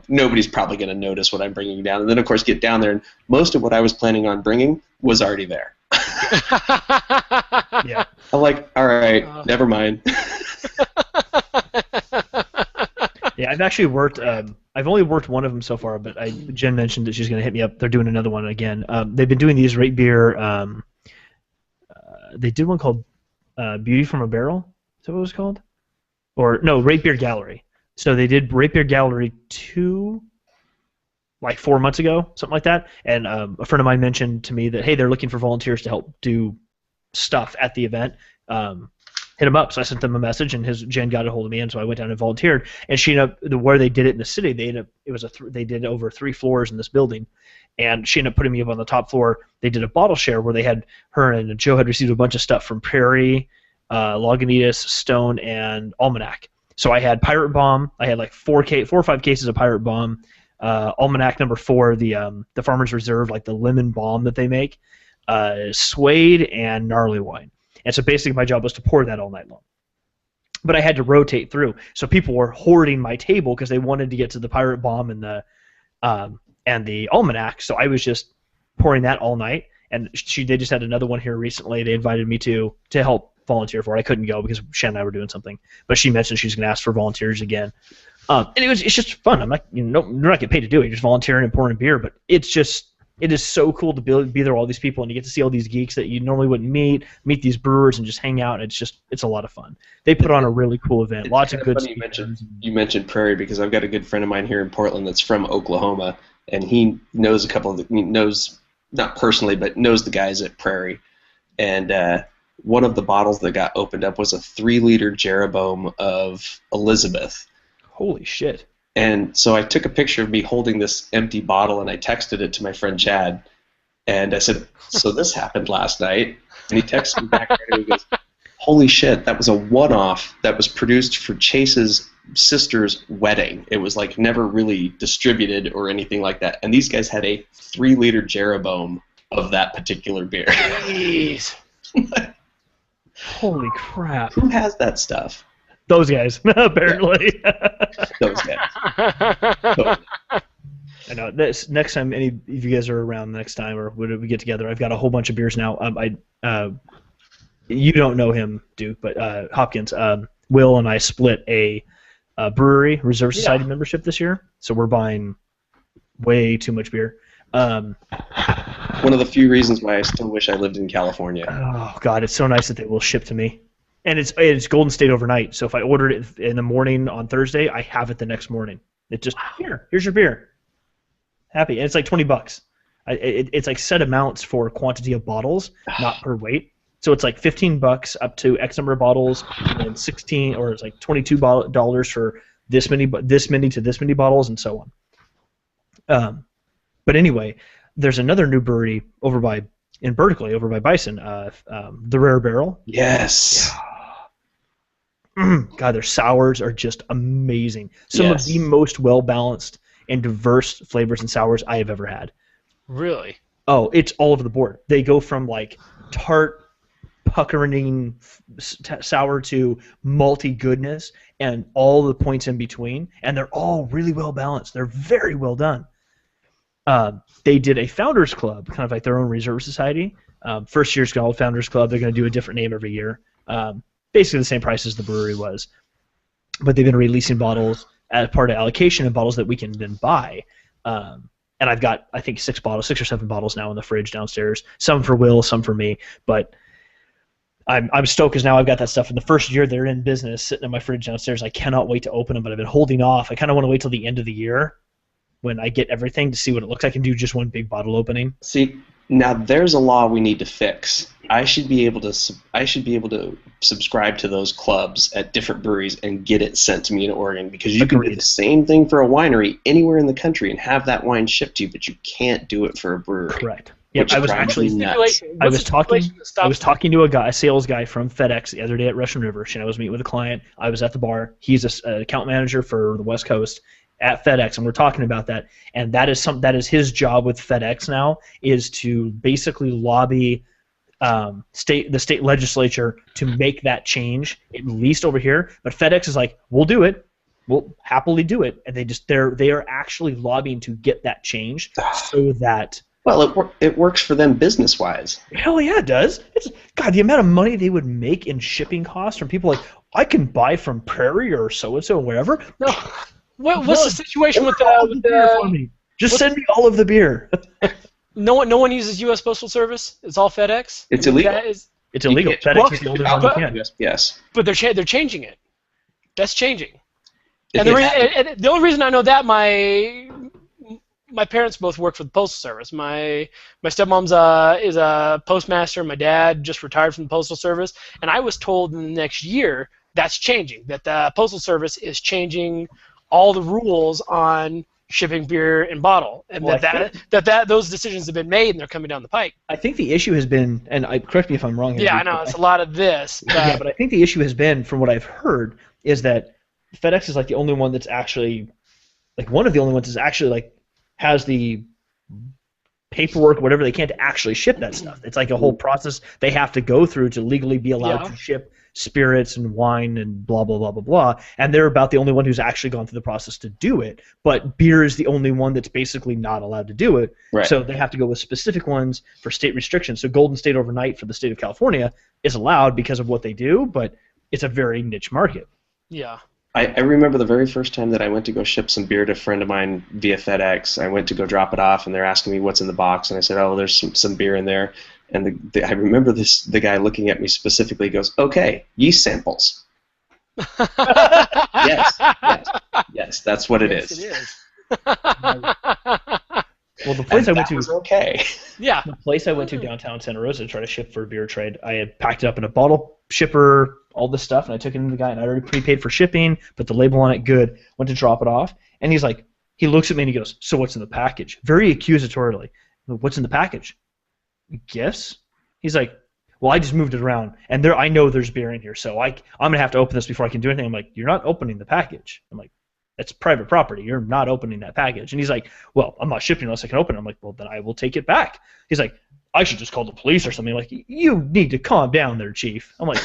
nobody's probably going to notice what I'm bringing down. And then, of course, get down there, and most of what I was planning on bringing was already there. Yeah. I'm like, all right, never mind. Yeah, I've actually worked. I've only worked one of them so far, but Jen mentioned that she's going to hit me up. They're doing another one again. They've been doing these rate beer. They did one called Beauty from a Barrel. Is that what it was called? Or no, Rate Beer Gallery. So they did Rate Beer Gallery 2, like 4 months ago, something like that. And a friend of mine mentioned to me that, hey, they're looking for volunteers to help do stuff at the event. Hit him up. So I sent them a message, and Jen got a hold of me, and so I went down and volunteered. And she ended up, where they did it in the city, they did over 3 floors in this building, and she ended up putting me up on the top floor. They did a bottle share where her and Joe had received a bunch of stuff from Prairie, Lagunitas, Stone, and Almanac. So I had Pirate Bomb. I had like 4 or 5 cases of Pirate Bomb. Almanac number 4, the Farmer's Reserve, like the lemon bomb that they make, Suede, and Gnarly Wine. And so basically my job was to pour that all night long. But I had to rotate through. So people were hoarding my table because they wanted to get to the Pirate Bomb and the Almanac. So I was just pouring that all night. And they just had another one here recently. They invited me to help volunteer for it. I couldn't go because Shannon and I were doing something. But she mentioned she's going to ask for volunteers again. And it's just fun. I'm like, you're not getting paid to do it. You're just volunteering and pouring beer. But it is so cool to be there with all these people, and you get to see all these geeks that you normally wouldn't meet these brewers and just hang out, and it's a lot of fun. They put on a really cool event. Lots of good funny you mentioned Prairie, because I've got a good friend of mine here in Portland that's from Oklahoma, and he knows a couple of he knows, not personally, but knows the guys at Prairie. And one of the bottles that got opened up was a 3-liter Jeroboam of Elizabeth. Holy shit. And so I took a picture of me holding this empty bottle, and I texted it to my friend Chad. And I said, so this happened last night. And he texted me back right away. He goes, holy shit, that was a one-off that was produced for Chase's sister's wedding. It was like never really distributed or anything like that. And these guys had a 3-liter Jeroboam of that particular beer. Jeez. Holy crap. Who has that stuff? Those guys, apparently. Those guys. Totally. I know. This next time any of you guys are around next time, or when we get together, I've got a whole bunch of beers now. You don't know him, Duke, but Hopkins. Will and I split a brewery reserve society membership this year, so we're buying way too much beer. One of the few reasons why I still wish I lived in California. Oh God, it's so nice that they will ship to me, and it's Golden State overnight. So if I ordered it in the morning on Thursday, I have it the next morning. It just here's your beer. Happy, and it's like $20. It's like set amounts for quantity of bottles, not per weight. So it's like $15 up to X number of bottles, and then 16 or it's like $22 for this many to this many bottles, and so on. But anyway, there's another new brewery in Berkeley, over by Bison, the Rare Barrel. Yes. God, their sours are just amazing. Some of the most well-balanced and diverse flavors and sours I have ever had. Really? Oh, it's all over the board. They go from like tart, puckering sour to malty goodness and all the points in between, and they're all really well balanced. They're very well done. They did a Founders Club, kind of like their own reserve society. First year's called Founders Club. They're going to do a different name every year. Basically the same price as the brewery was. But they've been releasing bottles as part of allocation and bottles that we can then buy. And I've got, I think, 6 or 7 bottles now in the fridge downstairs. Some for Will, some for me. But I'm stoked because now I've got that stuff. In the first year they're in business, sitting in my fridge downstairs. I cannot wait to open them, but I've been holding off. I kind of want to wait till the end of the year when I get everything to see what it looks like and do just one big bottle opening. See, now there's a law we need to fix. I should be able to subscribe to those clubs at different breweries and get it sent to me in Oregon, because you can do the same thing for a winery anywhere in the country and have that wine shipped to you, but you can't do it for a brewery. Correct. Yeah, I was actually nuts. I was talking to a sales guy from FedEx the other day at Russian River. I was meeting with a client. I was at the bar. He's an account manager for the West Coast at FedEx, and we're talking about that. And that is his job with FedEx now, is to basically lobby the state legislature to make that change, at least over here. But FedEx is like, we'll do it. We'll happily do it. And they are actually lobbying to get that changed so that. Well, it works for them business-wise. Hell yeah, it does. God, the amount of money they would make in shipping costs from people like, I can buy from Prairie or so-and-so and wherever. No. What's the situation with Just send me all of the beer. No one uses U.S. Postal Service. It's all FedEx. It's illegal. It's illegal. FedEx is the only one that can. Yes. But they're changing it. That's changing. And the only reason I know that my parents both work for the Postal Service. My stepmom's is a postmaster. My dad just retired from the Postal Service, and I was told in the next year that's changing. That the Postal Service is changing all the rules on shipping beer in bottle, and those decisions have been made and they're coming down the pike. I think the issue has been, and correct me if I'm wrong here. Yeah, I know it's a lot of this. Yeah, but I think the issue has been, from what I've heard, is that FedEx is like the only one that's actually, like one of the only ones that's actually like has the paperwork, whatever they can, to actually ship that stuff. It's like a whole process they have to go through to legally be allowed to ship spirits and wine and blah, blah, blah, blah, blah. And they're about the only one who's actually gone through the process to do it. But beer is the only one that's basically not allowed to do it. Right. So they have to go with specific ones for state restrictions. So Golden State Overnight for the state of California is allowed because of what they do, but it's a very niche market. Yeah. I remember the very first time that I went to go ship some beer to a friend of mine via FedEx. I went to go drop it off, and they're asking me what's in the box, and I said, oh, there's some beer in there. And I remember the guy looking at me specifically goes, okay, yeast samples. Yes, that's what it is. It is. Well, the place And I went that to was okay. Yeah. The place I went to downtown Santa Rosa to try to ship for a beer trade, I had packed it up in a bottle shipper, all this stuff, and I took it to the guy, and I already prepaid for shipping, put the label on it, good. Went to drop it off, and he's like, he looks at me and he goes, "So what's in the package?" Very accusatorily. "What's in the package?" "Gifts?" He's like, "Well, I just moved it around, and I know there's beer in here, so I'm gonna have to open this before I can do anything." I'm like, "You're not opening the package." I'm like, "That's private property. You're not opening that package." And he's like, "Well, I'm not shipping unless I can open it." I'm like, "Well, then I will take it back." He's like, "I should just call the police or something." Like, "You need to calm down there, Chief." I'm like,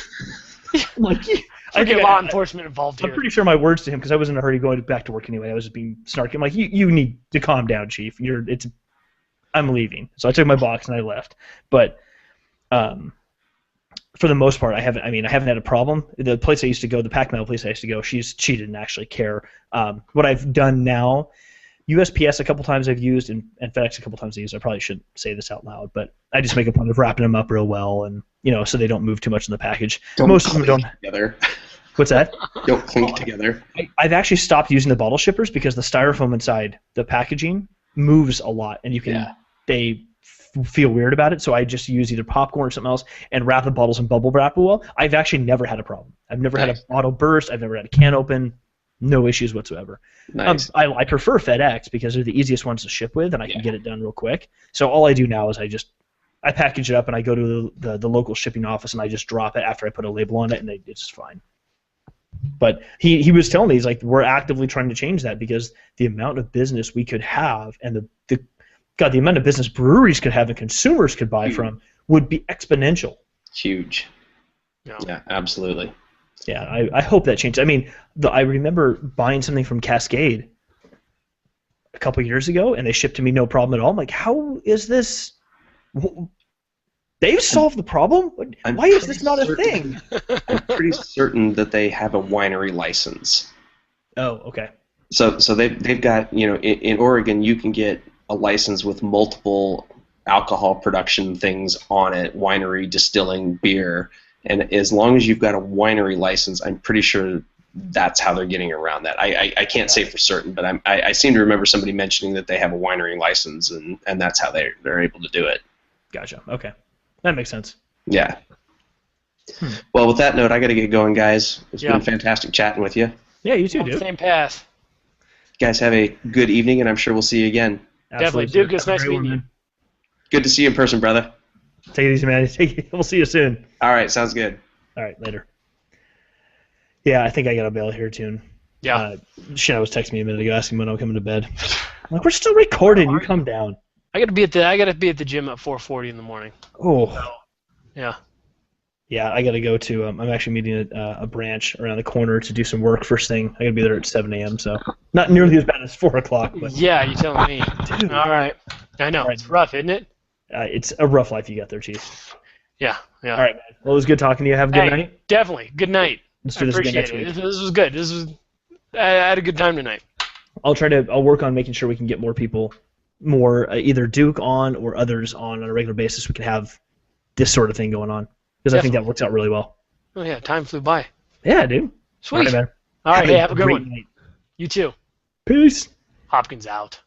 I get law enforcement involved here. I'm pretty sure my words to him, because I was in a hurry going back to work anyway. I was just being snarky. I'm like, you need to calm down, Chief. I'm leaving. So I took my box and I left. But for the most part, I haven't had a problem. The place I used to go, the Pac-Man place I used to go, she didn't actually care. What I've done now, USPS a couple times I've used, and FedEx a couple times I've used. I probably shouldn't say this out loud, but I just make a point of wrapping them up real well, and so they don't move too much in the package. Most of them don't. Together. What's that? Don't clink together. I've actually stopped using the bottle shippers because the styrofoam inside the packaging moves a lot, and they feel weird about it. So I just use either popcorn or something else and wrap the bottles in bubble wrap well. I've actually never had a problem. I've never had a bottle burst. I've never had a can open. No issues whatsoever. Nice. I prefer FedEx because they're the easiest ones to ship with, and I can get it done real quick. So all I do now is I package it up and I go to the local shipping office and I just drop it after I put a label on it, and it's fine. But he was telling me, he's like, we're actively trying to change that because the amount of business we could have and the amount of business breweries could have and consumers could buy from would be exponential. Huge. Yeah, absolutely. Yeah, I hope that changes. I mean, I remember buying something from Cascade a couple years ago, and they shipped to me no problem at all. I'm like, how is this? They've solved the problem? Why is this not a thing? I'm pretty certain that they have a winery license. Oh, okay. So they've got, in Oregon you can get a license with multiple alcohol production things on it, winery, distilling, beer, and as long as you've got a winery license, I'm pretty sure that's how they're getting around that. I can't say for certain, but I seem to remember somebody mentioning that they have a winery license, and that's how they're able to do it. Gotcha. Okay. That makes sense. Yeah. Well, with that note, I got to get going, guys. It's been fantastic chatting with you. Yeah, you too, dude. Same path. You guys have a good evening, and I'm sure we'll see you again. Definitely. Duke, it's nice meeting you. Good to see you in person, brother. Take it easy, man. We'll see you soon. All right, sounds good. All right, later. Yeah, I think I got to bail here, too. Yeah. Shanna was texting me a minute ago asking when I'm coming to bed. I'm like, we're still recording. You come down. I gotta be at the gym at 4:40 in the morning. Oh. So, yeah. Yeah, I gotta go to. I'm actually meeting a branch around the corner to do some work first thing. I gotta be there at 7 a.m. So not nearly as bad as 4 o'clock. But yeah, you're telling me. Dude. All right. I know. It's rough, isn't it? It's a rough life you got there, Chief. Yeah. Yeah. All right, man. Well, it was good talking to you. Have a good night. Definitely. Good night. Let's do this again next week. This was good. I had a good time tonight. I'll work on making sure we can get more people, either Duke on or others on a regular basis. We can have this sort of thing going on because I think that works out really well. Oh yeah, time flew by. Yeah, dude. Sweet. All right, man. All right, have a good great one. night. You too. Peace. Hopkins out.